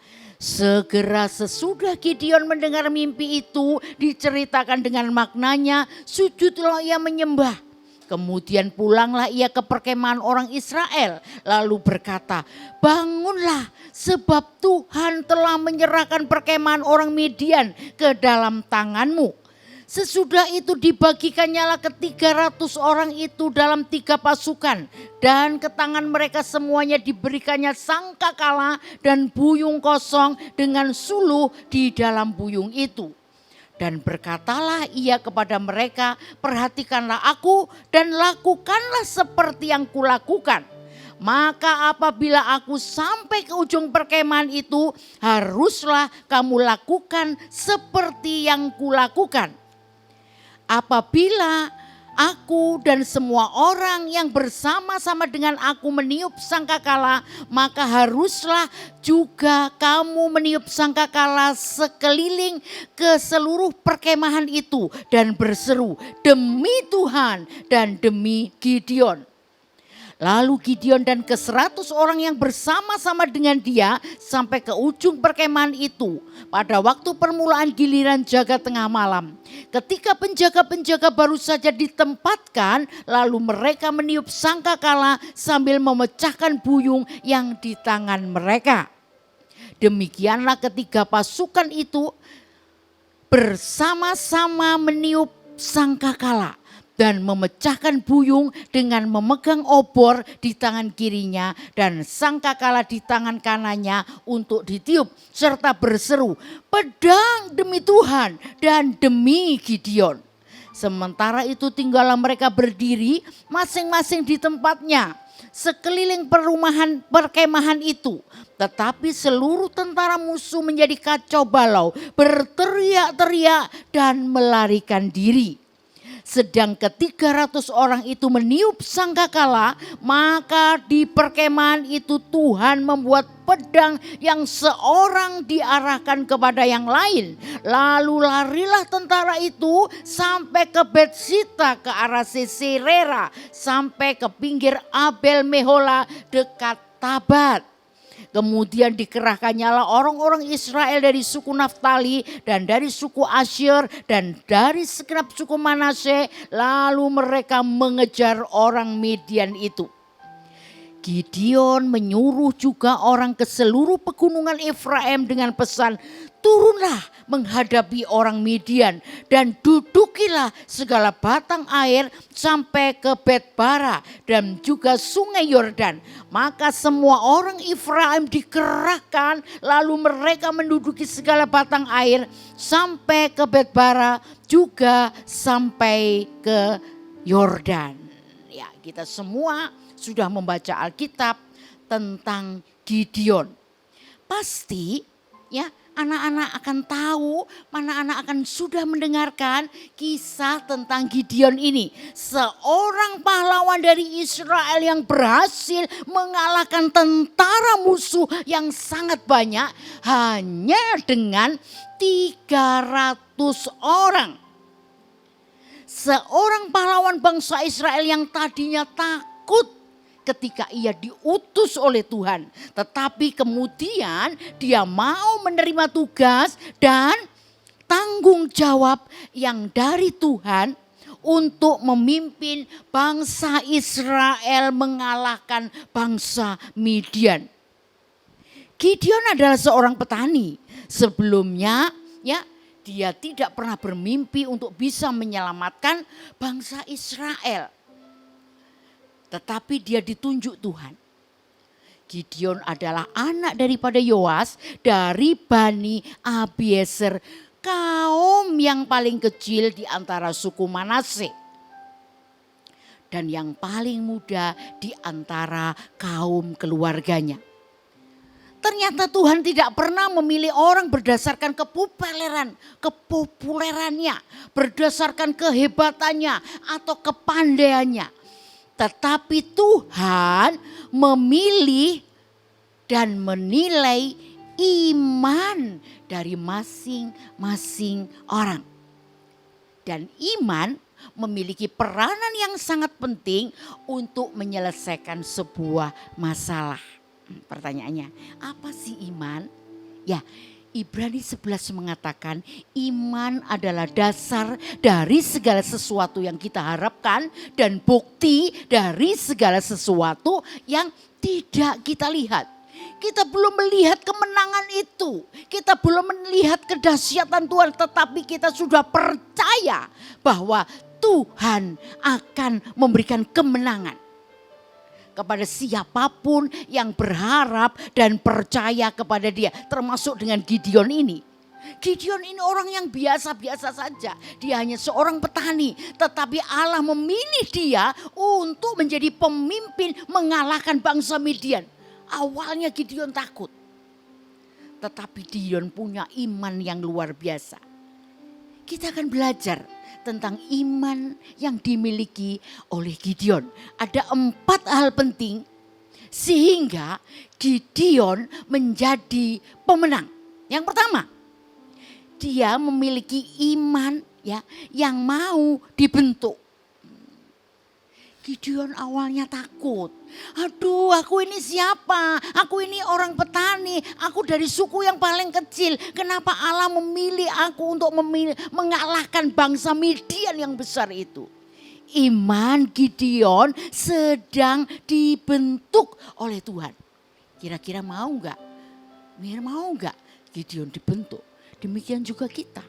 Segera sesudah Gideon mendengar mimpi itu diceritakan dengan maknanya, sujudlah ia menyembah. Kemudian pulanglah ia ke perkemahan orang Israel lalu berkata, bangunlah sebab Tuhan telah menyerahkan perkemahan orang Midian ke dalam tanganmu. Sesudah itu dibagikannya ke 300 orang itu dalam 3 pasukan. Dan ke tangan mereka semuanya diberikannya sangkakala dan buyung kosong dengan suluh di dalam buyung itu. Dan berkatalah ia kepada mereka, perhatikanlah aku dan lakukanlah seperti yang kulakukan. Maka apabila aku sampai ke ujung perkemahan itu, haruslah kamu lakukan seperti yang kulakukan. Apabila aku dan semua orang yang bersama-sama dengan aku meniup sangkakala, maka haruslah juga kamu meniup sangkakala sekeliling ke seluruh perkemahan itu dan berseru, demi Tuhan dan demi Gideon. Lalu Gideon dan ke-100 orang yang bersama-sama dengan dia sampai ke ujung perkemahan itu pada waktu permulaan giliran jaga tengah malam. Ketika penjaga-penjaga baru saja ditempatkan, lalu mereka meniup sangkakala sambil memecahkan buyung yang di tangan mereka. Demikianlah ketiga pasukan itu bersama-sama meniup sangkakala dan memecahkan buyung dengan memegang obor di tangan kirinya dan sangkakala di tangan kanannya untuk ditiup serta berseru, pedang demi Tuhan dan demi Gideon. Sementara itu tinggallah mereka berdiri masing-masing di tempatnya sekeliling perumahan perkemahan itu. Tetapi seluruh tentara musuh menjadi kacau balau, berteriak-teriak dan melarikan diri. Sedang ke-300 orang itu meniup sangkakala, maka di perkemahan itu Tuhan membuat pedang yang seorang diarahkan kepada yang lain. Lalu larilah tentara itu sampai ke Betsita ke arah Sisera, sampai ke pinggir Abel Mehola dekat Tabat. Kemudian dikerahkannyalah orang-orang Israel dari suku Naftali dan dari suku Asyir dan dari segenap suku Manasye. Lalu mereka mengejar orang Midian itu. Gideon menyuruh juga orang ke seluruh pegunungan Efraim dengan pesan, turunlah menghadapi orang Midian dan dudukilah segala batang air sampai ke Betbara dan juga sungai Yordan. Maka semua orang Efraim dikerahkan lalu mereka menduduki segala batang air sampai ke Betbara juga sampai ke Yordan. Ya, kita semua sudah membaca Alkitab tentang Gideon. Pasti ya anak-anak akan tahu, anak-anak akan sudah mendengarkan kisah tentang Gideon ini. Seorang pahlawan dari Israel yang berhasil mengalahkan tentara musuh yang sangat banyak hanya dengan 300 orang. Seorang pahlawan bangsa Israel yang tadinya takut ketika ia diutus oleh Tuhan. Tetapi kemudian dia mau menerima tugas dan tanggung jawab yang dari Tuhan untuk memimpin bangsa Israel mengalahkan bangsa Midian. Gideon adalah seorang petani. Sebelumnya ya dia tidak pernah bermimpi untuk bisa menyelamatkan bangsa Israel. Tetapi dia ditunjuk Tuhan. Gideon adalah anak daripada Yoas dari Bani Abiezer, kaum yang paling kecil di antara suku Manasye. Dan yang paling muda di antara kaum keluarganya. Ternyata Tuhan tidak pernah memilih orang berdasarkan kepopulerannya, berdasarkan kehebatannya atau kepandaiannya. Tetapi Tuhan memilih dan menilai iman dari masing-masing orang. Dan iman memiliki peranan yang sangat penting untuk menyelesaikan sebuah masalah. Pertanyaannya, apa sih iman? Ya, Ibrani 11 mengatakan iman adalah dasar dari segala sesuatu yang kita harapkan dan bukti dari segala sesuatu yang tidak kita lihat. Kita belum melihat kemenangan itu. Kita belum melihat kedahsyatan Tuhan, tetapi kita sudah percaya bahwa Tuhan akan memberikan kemenangan kepada siapapun yang berharap dan percaya kepada Dia, termasuk dengan Gideon ini. Gideon ini orang yang biasa-biasa saja. Dia hanya seorang petani, tetapi Allah memilih dia untuk menjadi pemimpin mengalahkan bangsa Midian. Awalnya Gideon takut, tetapi Gideon punya iman yang luar biasa. Kita akan belajar tentang iman yang dimiliki oleh Gideon. Ada 4 hal penting sehingga Gideon menjadi pemenang. Yang pertama, dia memiliki iman ya yang mau dibentuk. Gideon awalnya takut. Aduh, aku ini siapa? Aku ini orang petani. Aku dari suku yang paling kecil. Kenapa Allah memilih aku untuk mengalahkan bangsa Midian yang besar itu? Iman Gideon sedang dibentuk oleh Tuhan. Kira-kira mau enggak? Mir mau enggak Gideon dibentuk? Demikian juga kita.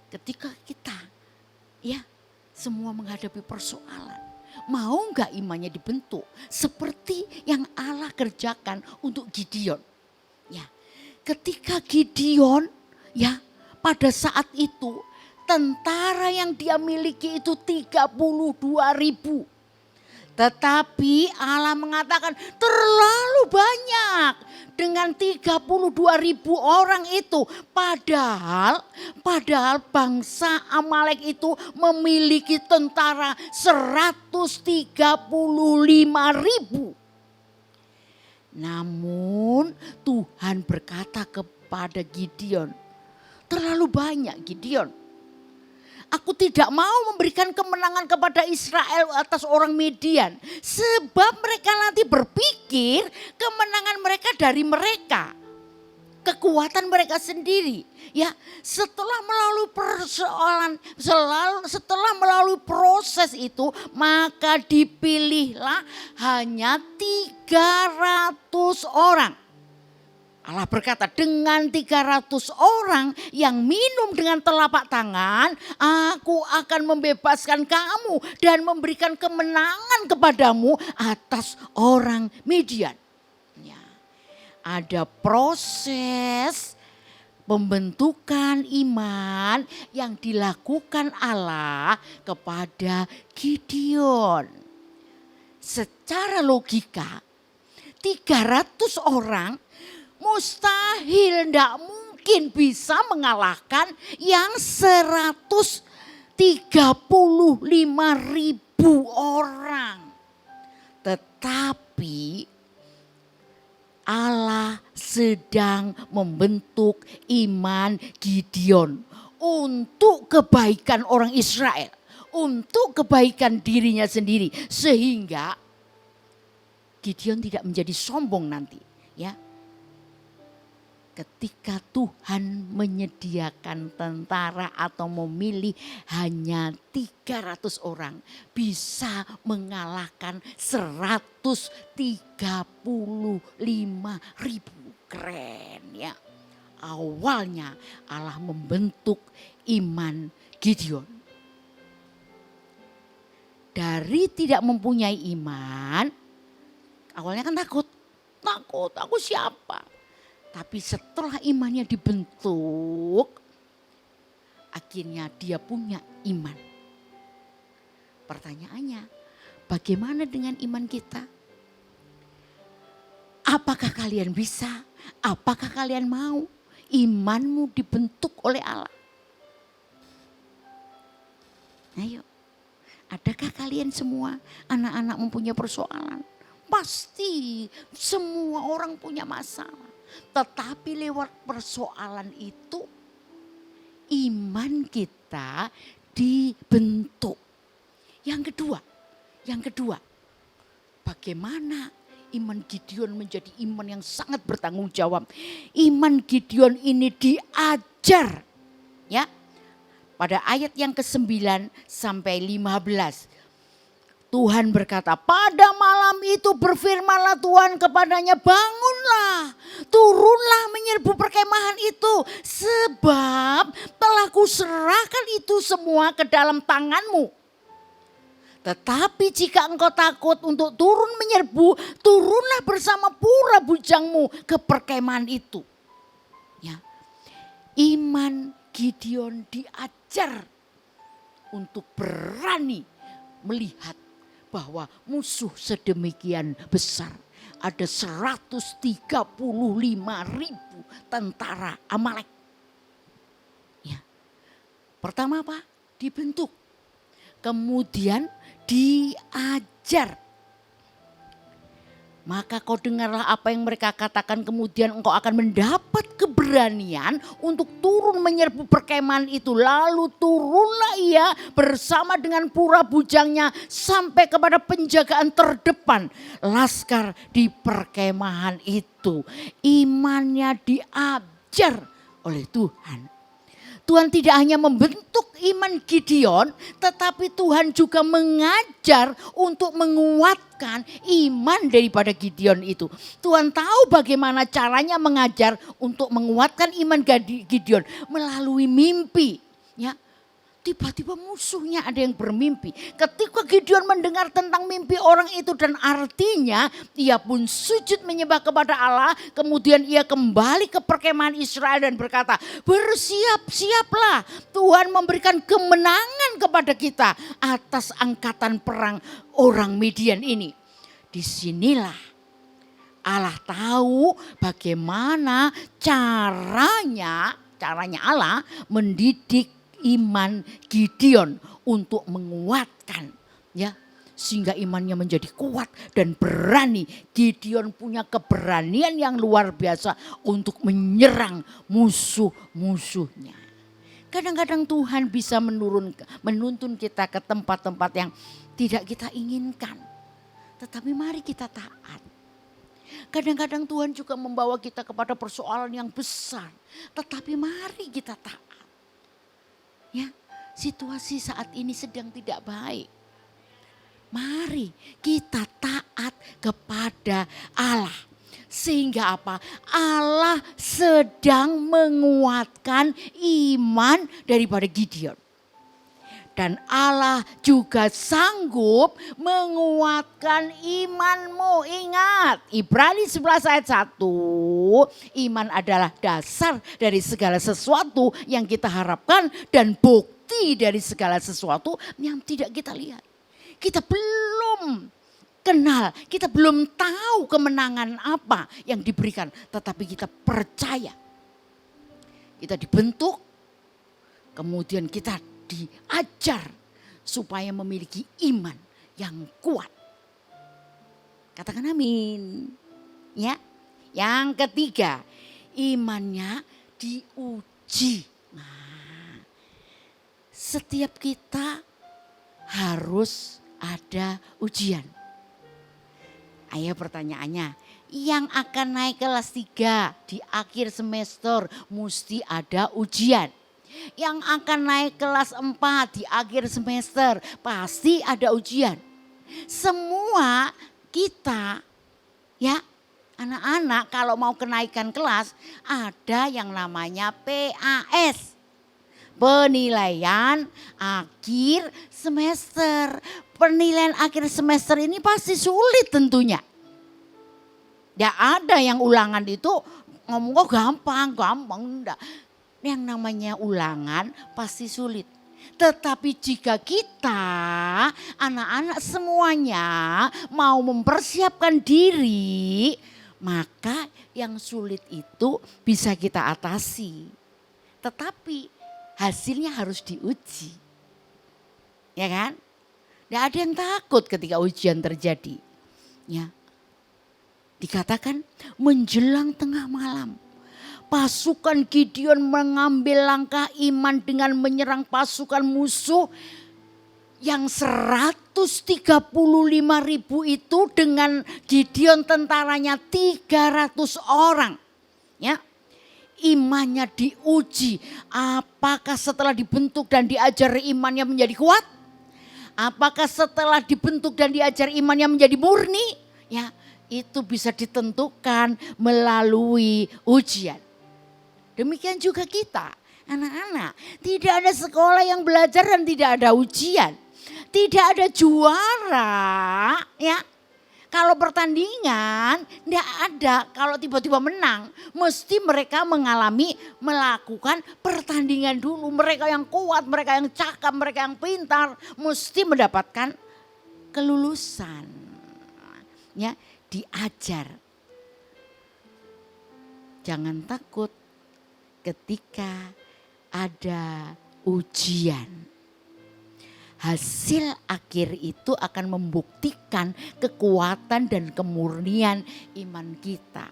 Ketika kita ya semua menghadapi persoalan. Mau enggak imannya dibentuk seperti yang Allah kerjakan untuk Gideon. Ya, ketika Gideon ya pada saat itu tentara yang dia miliki itu 32.000. Tetapi Allah mengatakan terlalu banyak dengan 32.000 orang itu. Padahal bangsa Amalek itu memiliki tentara 135.000. Namun Tuhan berkata kepada Gideon, terlalu banyak Gideon. Aku tidak mau memberikan kemenangan kepada Israel atas orang Midian. Sebab mereka nanti berpikir kemenangan mereka dari mereka. Kekuatan mereka sendiri. Ya, setelah melalui persoalan, setelah melalui proses itu, maka dipilihlah hanya 300 orang. Allah berkata, dengan 300 orang yang minum dengan telapak tangan, aku akan membebaskan kamu dan memberikan kemenangan kepadamu atas orang Midian. Ya, ada proses pembentukan iman yang dilakukan Allah kepada Gideon. Secara logika, 300 orang mustahil, tidak mungkin bisa mengalahkan yang 135.000 orang. Tetapi Allah sedang membentuk iman Gideon untuk kebaikan orang Israel, untuk kebaikan dirinya sendiri, sehingga Gideon tidak menjadi sombong nanti, ya. Ketika Tuhan menyediakan tentara atau memilih hanya 300 orang bisa mengalahkan 135.000. Keren ya. Awalnya Allah membentuk iman Gideon. Dari tidak mempunyai iman, awalnya kan takut, aku siapa? Tapi setelah imannya dibentuk, akhirnya dia punya iman. Pertanyaannya, bagaimana dengan iman kita? Apakah kalian bisa? Apakah kalian mau imanmu dibentuk oleh Allah? Ayo, adakah kalian semua anak-anak mempunyai persoalan? Pasti semua orang punya masalah. Tetapi lewat persoalan itu iman kita dibentuk. Yang kedua, bagaimana iman Gideon menjadi iman yang sangat bertanggung jawab. Iman Gideon ini diajar, ya. Pada ayat yang ke-9 sampai 15. Tuhan berkata, pada malam itu berfirmanlah Tuhan kepadanya, bangunlah, turunlah menyerbu perkemahan itu, sebab telah kuserahkan itu semua ke dalam tanganmu. Tetapi jika engkau takut untuk turun menyerbu, turunlah bersama pura bujangmu ke perkemahan itu. Ya. Iman Gideon diajar untuk berani melihat bahwa musuh sedemikian besar. Ada 135.000 tentara Amalek. Ya. Pertama apa? Dibentuk. Kemudian diajar. Maka kau dengarlah apa yang mereka katakan, kemudian engkau akan mendapat keberanian untuk turun menyerbu perkemahan itu. Lalu turunlah ia bersama dengan pura bujangnya sampai kepada penjagaan terdepan laskar di perkemahan itu. Imannya diajar oleh Tuhan. Tuhan tidak hanya membentuk iman Gideon, tetapi Tuhan juga mengajar untuk menguatkan iman daripada Gideon itu. Tuhan tahu bagaimana caranya mengajar untuk menguatkan iman Gideon melalui mimpi. Ya, tiba-tiba musuhnya ada yang bermimpi. Ketika Gideon mendengar tentang mimpi orang itu dan artinya, ia pun sujud menyembah kepada Allah. Kemudian ia kembali ke perkemahan Israel dan berkata, bersiap-siaplah, Tuhan memberikan kemenangan kepada kita atas angkatan perang orang Midian ini. Disinilah Allah tahu bagaimana caranya Allah mendidik iman Gideon untuk menguatkan, ya, sehingga imannya menjadi kuat dan berani. Gideon punya keberanian yang luar biasa untuk menyerang musuh-musuhnya. Kadang-kadang Tuhan bisa menuntun kita ke tempat-tempat yang tidak kita inginkan. Tetapi mari kita taat. Kadang-kadang Tuhan juga membawa kita kepada persoalan yang besar. Tetapi mari kita taat. Ya, situasi saat ini sedang tidak baik. Mari kita taat kepada Allah. Sehingga apa? Allah sedang menguatkan iman daripada Gideon. Dan Allah juga sanggup menguatkan imanmu. Ingat, Ibrani 11 ayat 1. Iman adalah dasar dari segala sesuatu yang kita harapkan dan bukti dari segala sesuatu yang tidak kita lihat. Kita belum kenal, kita belum tahu kemenangan apa yang diberikan. Tetapi kita percaya. Kita dibentuk, kemudian kita diajar supaya memiliki iman yang kuat. Katakan amin. Ya. Yang ketiga, imannya diuji. Nah, setiap kita harus ada ujian. Ayo pertanyaannya, yang akan naik kelas 3 di akhir semester mesti ada ujian. Yang akan naik kelas 4 di akhir semester pasti ada ujian. Semua kita, ya, anak-anak kalau mau kenaikan kelas ada yang namanya PAS. Penilaian akhir semester. Penilaian akhir semester ini pasti sulit tentunya. Ya ada yang ulangan itu ngomong kok gampang enggak. Yang namanya ulangan pasti sulit. Tetapi jika kita anak-anak semuanya mau mempersiapkan diri, maka yang sulit itu bisa kita atasi. Tetapi hasilnya harus diuji. Ya kan? Tidak ada yang takut ketika ujian terjadi. Ya. Dikatakan menjelang tengah malam, pasukan Gideon mengambil langkah iman dengan menyerang pasukan musuh yang 135.000 itu dengan Gideon tentaranya 300 orang. Ya. Imannya diuji. Apakah setelah dibentuk dan diajar imannya menjadi kuat? Apakah setelah dibentuk dan diajar imannya menjadi murni? Ya, itu bisa ditentukan melalui ujian. Demikian juga kita, anak-anak. Tidak ada sekolah yang belajar dan tidak ada ujian. Tidak ada juara, ya. Kalau pertandingan tidak ada, kalau tiba-tiba menang, mesti mereka melakukan pertandingan dulu. Mereka yang kuat, mereka yang cakap, mereka yang pintar, mesti mendapatkan kelulusan. Ya, diajar. Jangan takut ketika ada ujian. Hasil akhir itu akan membuktikan kekuatan dan kemurnian iman kita.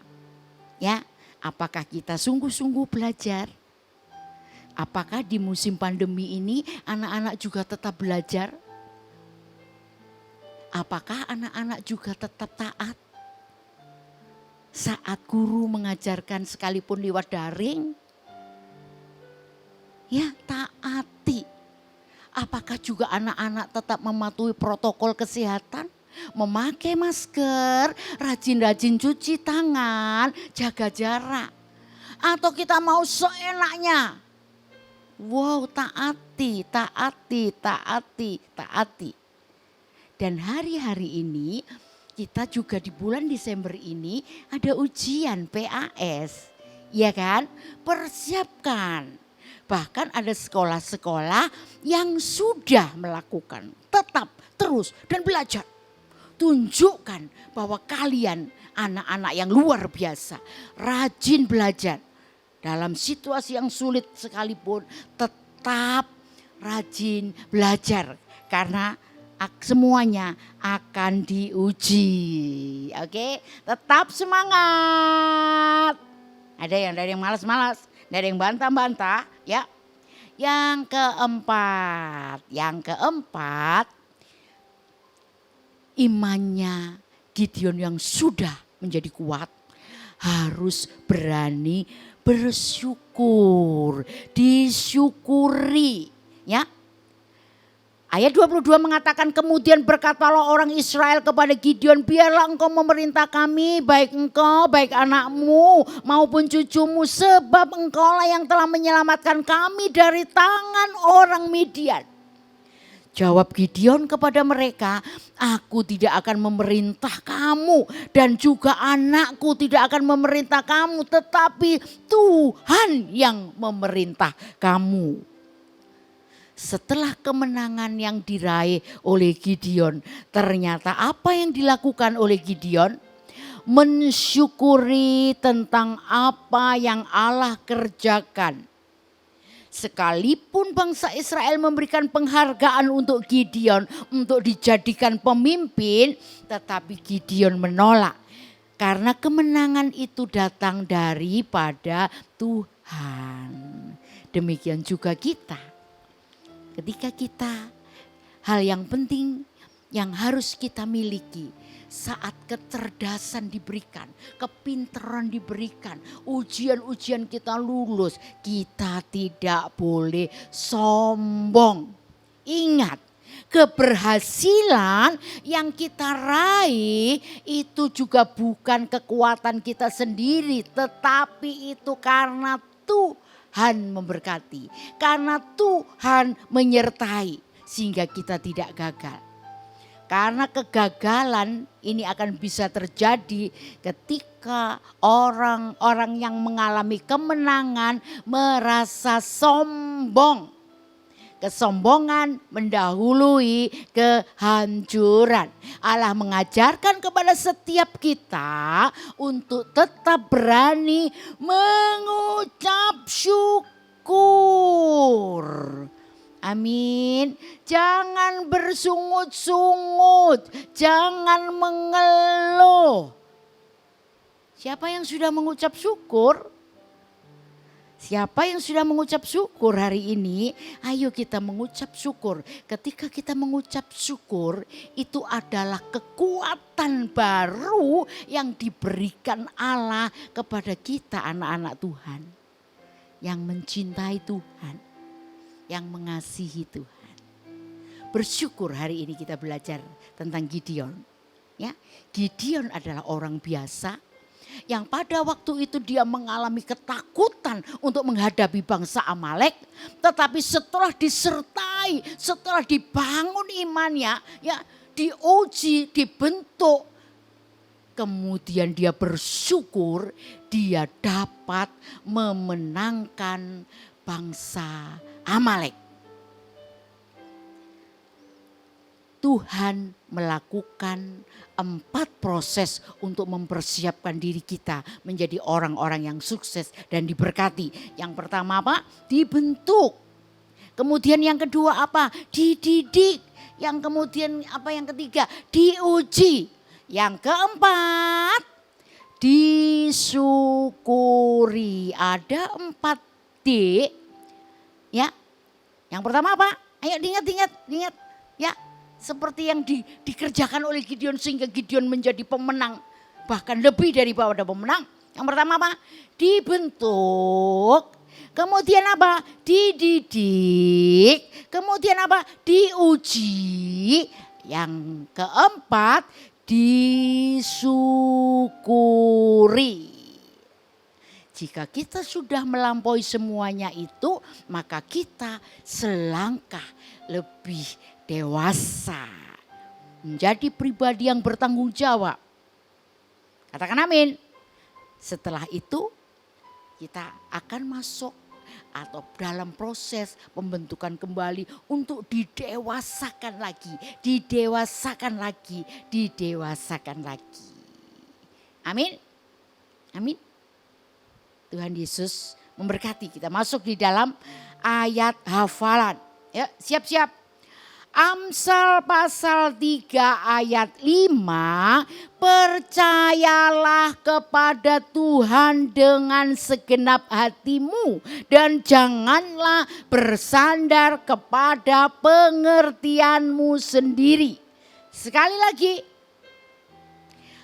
Ya, apakah kita sungguh-sungguh belajar? Apakah di musim pandemi ini anak-anak juga tetap belajar? Apakah anak-anak juga tetap taat? Saat guru mengajarkan sekalipun lewat daring, ya taati. Apakah juga anak-anak tetap mematuhi protokol kesehatan? Memakai masker, rajin-rajin cuci tangan, jaga jarak. Atau kita mau seenaknya? Wow, taati. Dan hari-hari ini kita juga di bulan Desember ini ada ujian PAS. Ya kan? Persiapkan. Bahkan ada sekolah-sekolah yang sudah melakukan tetap terus dan belajar. Tunjukkan bahwa kalian anak-anak yang luar biasa, rajin belajar. Dalam situasi yang sulit sekalipun tetap rajin belajar. Karena semuanya akan diuji. Oke, tetap semangat. Ada yang malas-malas. Ada yang bantah-bantah, ya. Yang keempat, imannya Gideon yang sudah menjadi kuat harus berani bersyukur, disyukuri, ya. Ayat 22 mengatakan kemudian berkatalah orang Israel kepada Gideon, biarlah engkau memerintah kami, baik engkau, baik anakmu maupun cucumu, sebab engkaulah yang telah menyelamatkan kami dari tangan orang Midian. Jawab Gideon kepada mereka, aku tidak akan memerintah kamu dan juga anakku tidak akan memerintah kamu, tetapi Tuhan yang memerintah kamu. Setelah kemenangan yang diraih oleh Gideon, ternyata apa yang dilakukan oleh Gideon? Mensyukuri tentang apa yang Allah kerjakan. Sekalipun bangsa Israel memberikan penghargaan untuk Gideon untuk dijadikan pemimpin, tetapi Gideon menolak. Karena kemenangan itu datang daripada Tuhan. Demikian juga kita. Ketika kita, hal yang penting yang harus kita miliki saat kecerdasan diberikan, kepintaran diberikan, ujian-ujian kita lulus, kita tidak boleh sombong. Ingat, keberhasilan yang kita raih itu juga bukan kekuatan kita sendiri, tetapi itu karena Tuhan memberkati, karena Tuhan menyertai sehingga kita tidak gagal. Karena kegagalan ini akan bisa terjadi ketika orang-orang yang mengalami kemenangan merasa sombong. kesombongan mendahului kehancuran. Allah mengajarkan kepada setiap kita untuk tetap berani mengucap syukur. Amin. Jangan bersungut-sungut, jangan mengeluh. Siapa yang sudah mengucap syukur? Siapa yang sudah mengucap syukur hari ini? Ayo kita mengucap syukur. Ketika kita mengucap syukur, itu adalah kekuatan baru yang diberikan Allah kepada kita anak-anak Tuhan. Yang mencintai Tuhan, yang mengasihi Tuhan. Bersyukur hari ini kita belajar tentang Gideon. Ya, Gideon adalah orang biasa yang pada waktu itu dia mengalami ketakutan untuk menghadapi bangsa Amalek, tetapi setelah disertai, setelah dibangun imannya, ya diuji, dibentuk, kemudian dia bersyukur dia dapat memenangkan bangsa Amalek. Tuhan melakukan 4 proses untuk mempersiapkan diri kita menjadi orang-orang yang sukses dan diberkati. Yang pertama apa? Dibentuk. Kemudian yang kedua apa? Dididik. Yang kemudian apa yang ketiga? Diuji. Yang keempat, disyukuri. Ada 4D. Ya. Yang pertama apa? Ayo diingat. Ya. Seperti yang dikerjakan oleh Gideon sehingga Gideon menjadi pemenang. Bahkan lebih daripada pemenang. Yang pertama apa? Dibentuk. Kemudian apa? Dididik. Kemudian apa? Diuji. Yang keempat, disyukuri. Jika kita sudah melampaui semuanya itu, maka kita selangkah lebih dewasa. Menjadi pribadi yang bertanggung jawab. Katakan amin. Setelah itu kita akan masuk atau dalam proses pembentukan kembali untuk didewasakan lagi. Didewasakan lagi. Didewasakan lagi. Amin. Amin. Tuhan Yesus memberkati. Kita masuk di dalam ayat hafalan. Ya, siap-siap. Amsal pasal 3 ayat 5. Percayalah kepada Tuhan dengan segenap hatimu dan janganlah bersandar kepada pengertianmu sendiri. Sekali lagi.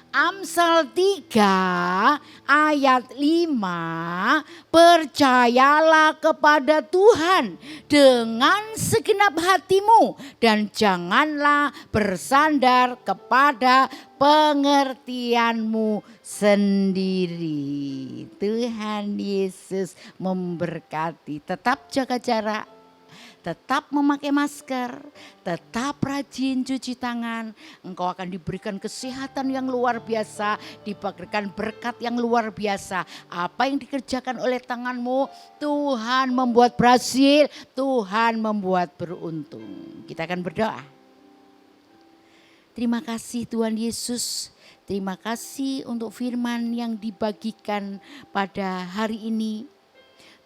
Amsal 3 ayat 5, percayalah kepada Tuhan dengan segenap hatimu dan janganlah bersandar kepada pengertianmu sendiri. Tuhan Yesus memberkati. Tetap jaga jarak. Tetap memakai masker, tetap rajin cuci tangan. Engkau akan diberikan kesehatan yang luar biasa, diberikan berkat yang luar biasa. Apa yang dikerjakan oleh tanganmu, Tuhan membuat berhasil, Tuhan membuat beruntung. Kita akan berdoa. Terima kasih Tuhan Yesus. Terima kasih untuk firman yang dibagikan pada hari ini.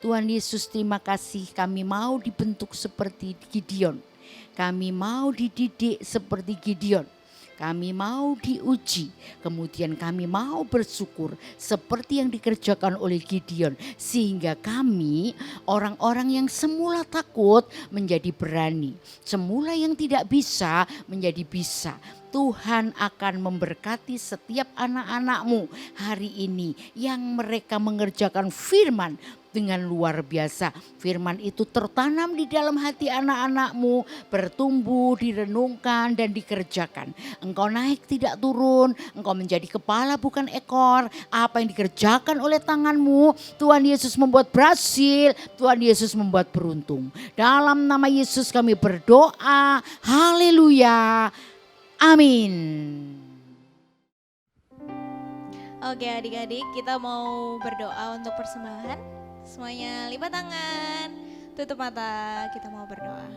Tuhan Yesus, terima kasih, kami mau dibentuk seperti Gideon. Kami mau dididik seperti Gideon. Kami mau diuji, kemudian kami mau bersyukur seperti yang dikerjakan oleh Gideon. Sehingga kami orang-orang yang semula takut menjadi berani. Semula yang tidak bisa menjadi bisa. Tuhan akan memberkati setiap anak-anak-Mu hari ini yang mereka mengerjakan firman dengan luar biasa. Firman itu tertanam di dalam hati anak-anak-Mu, bertumbuh, direnungkan dan dikerjakan. Engkau naik tidak turun, Engkau menjadi kepala bukan ekor. Apa yang dikerjakan oleh tangan-Mu, Tuhan Yesus membuat berhasil, Tuhan Yesus membuat beruntung. Dalam nama Yesus kami berdoa, haleluya, amin. Oke adik-adik, kita mau berdoa untuk persembahan. Semuanya lipat tangan. Tutup mata, kita mau berdoa.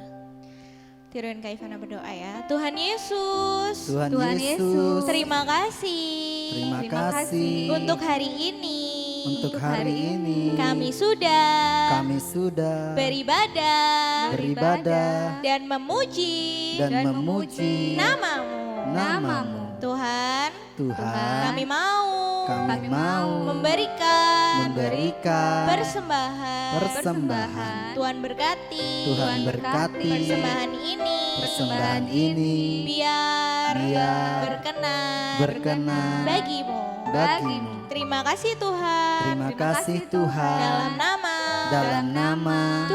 Tiruin Kak Ivana berdoa ya. Tuhan Yesus, Tuhan Yesus, terima kasih. terima kasih Untuk hari ini. untuk hari ini. Kami sudah beribadah dan memuji memuji namamu. Tuhan, kami mau memberikan persembahan. Tuhan berkati persembahan ini biar berkenan bagimu. Terima kasih Tuhan. Dalam nama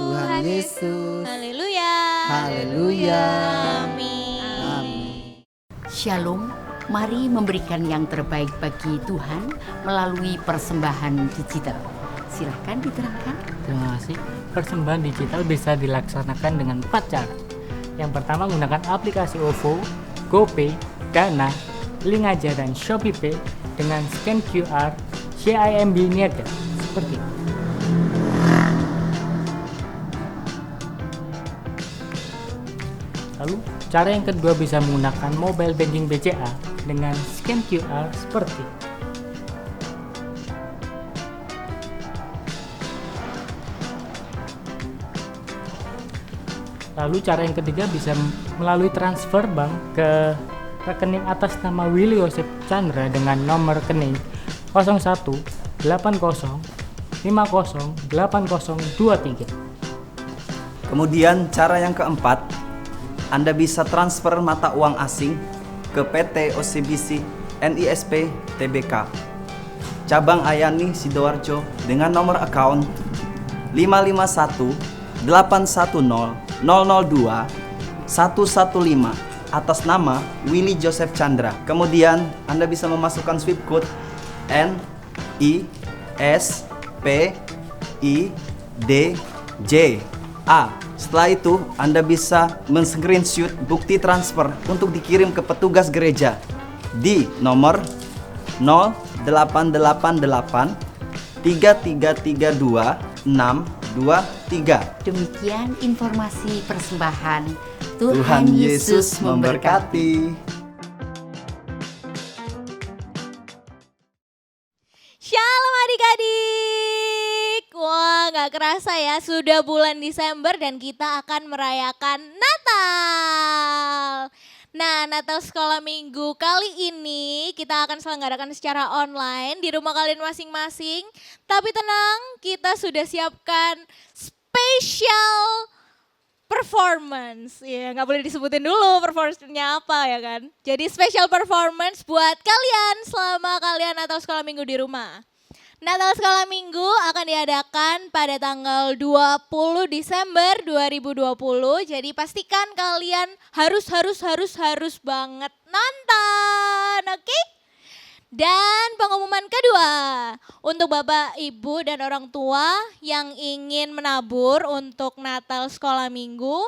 Tuhan Yesus. Haleluya. Amin. Shalom, mari memberikan yang terbaik bagi Tuhan melalui persembahan digital. Silahkan diterangkan. Terima kasih. Persembahan digital bisa dilaksanakan dengan 4 cara. Yang pertama menggunakan aplikasi OVO, GoPay, Dana, Link Aja dan ShopeePay dengan scan QR CIMB Niaga seperti itu. Lalu cara yang kedua bisa menggunakan mobile banking BCA dengan scan QR seperti itu. Lalu cara yang ketiga bisa melalui transfer bank ke rekening atas nama Willy Joseph Chandra dengan nomor rekening 0180508023. Kemudian cara yang keempat, Anda bisa transfer mata uang asing ke PT OCBC NISP Tbk Cabang Ayani Sidoarjo dengan nomor account 551810002 115 atas nama Willy Joseph Chandra. Kemudian Anda bisa memasukkan swift code NISPIDJ-A. Setelah itu Anda bisa men-screenshot bukti transfer untuk dikirim ke petugas gereja di nomor 0888 3332 623. Demikian informasi persembahan. Tuhan Yesus memberkati. Shalom adik-adik. Wah, gak kerasa ya, sudah bulan Desember dan kita akan merayakan Natal. Nah, Natal Sekolah Minggu kali ini kita akan selenggarakan secara online di rumah kalian masing-masing. Tapi tenang, kita sudah siapkan special performance. Ya, nggak boleh disebutin dulu performance-nya apa ya kan. Jadi special performance buat kalian selama kalian Natal Sekolah Minggu di rumah. Natal Sekolah Minggu akan diadakan pada tanggal 20 Desember 2020. Jadi pastikan kalian harus banget nonton, oke? Dan pengumuman kedua, untuk Bapak, Ibu, dan orang tua yang ingin menabur untuk Natal Sekolah Minggu,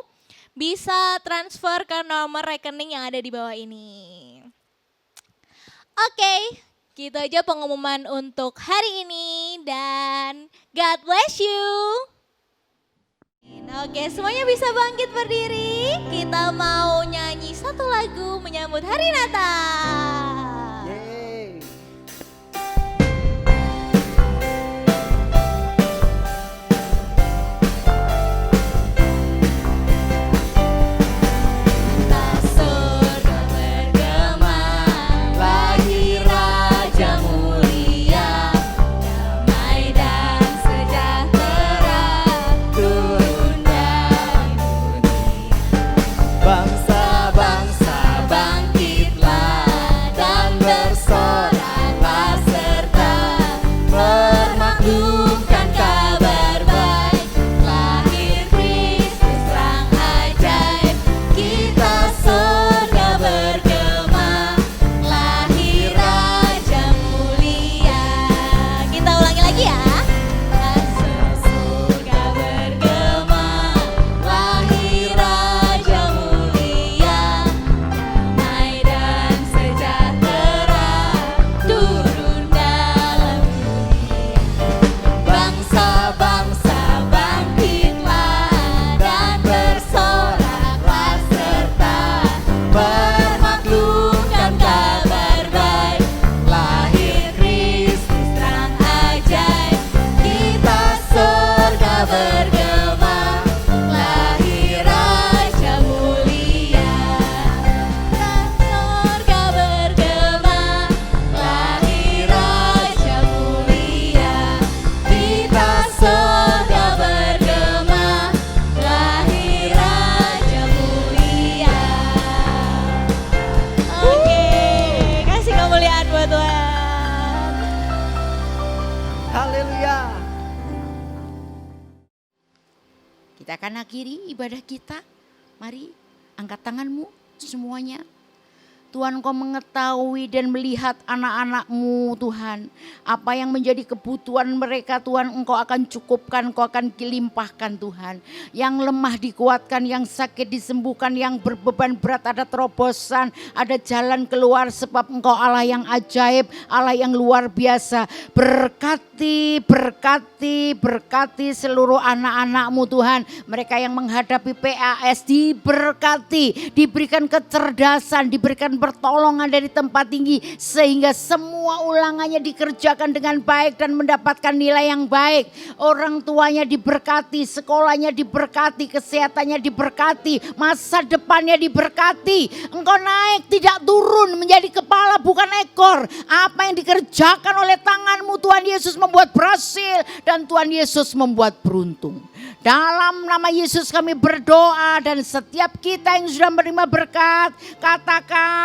bisa transfer ke nomor rekening yang ada di bawah ini. Oke. Gitu aja pengumuman untuk hari ini dan God bless you. Oke, semuanya bisa bangkit berdiri. Kita mau nyanyi satu lagu menyambut hari Natal. Bangsa-bangsa bangkitlah Kita akan akhiri ibadah kita. Mari angkat tanganmu semuanya. Tuhan, Engkau mengetahui dan melihat anak-anak-Mu Tuhan. Apa yang menjadi kebutuhan mereka Tuhan, Engkau akan cukupkan, Engkau akan limpahkan Tuhan. Yang lemah dikuatkan, yang sakit disembuhkan, yang berbeban berat ada terobosan, ada jalan keluar sebab Engkau Allah yang ajaib, Allah yang luar biasa. Berkati, berkati, berkati seluruh anak-anak-Mu Tuhan. Mereka yang menghadapi PAS diberkati, diberikan kecerdasan, diberikan pertolongan dari tempat tinggi sehingga semua ulangannya dikerjakan dengan baik dan mendapatkan nilai yang baik. Orang tuanya diberkati, sekolahnya diberkati, kesehatannya diberkati, masa depannya diberkati. Engkau naik tidak turun menjadi kepala bukan ekor. Apa yang dikerjakan oleh tanganmu Tuhan Yesus membuat berhasil dan Tuhan Yesus membuat beruntung. Dalam nama Yesus kami berdoa dan setiap kita yang sudah menerima berkat katakan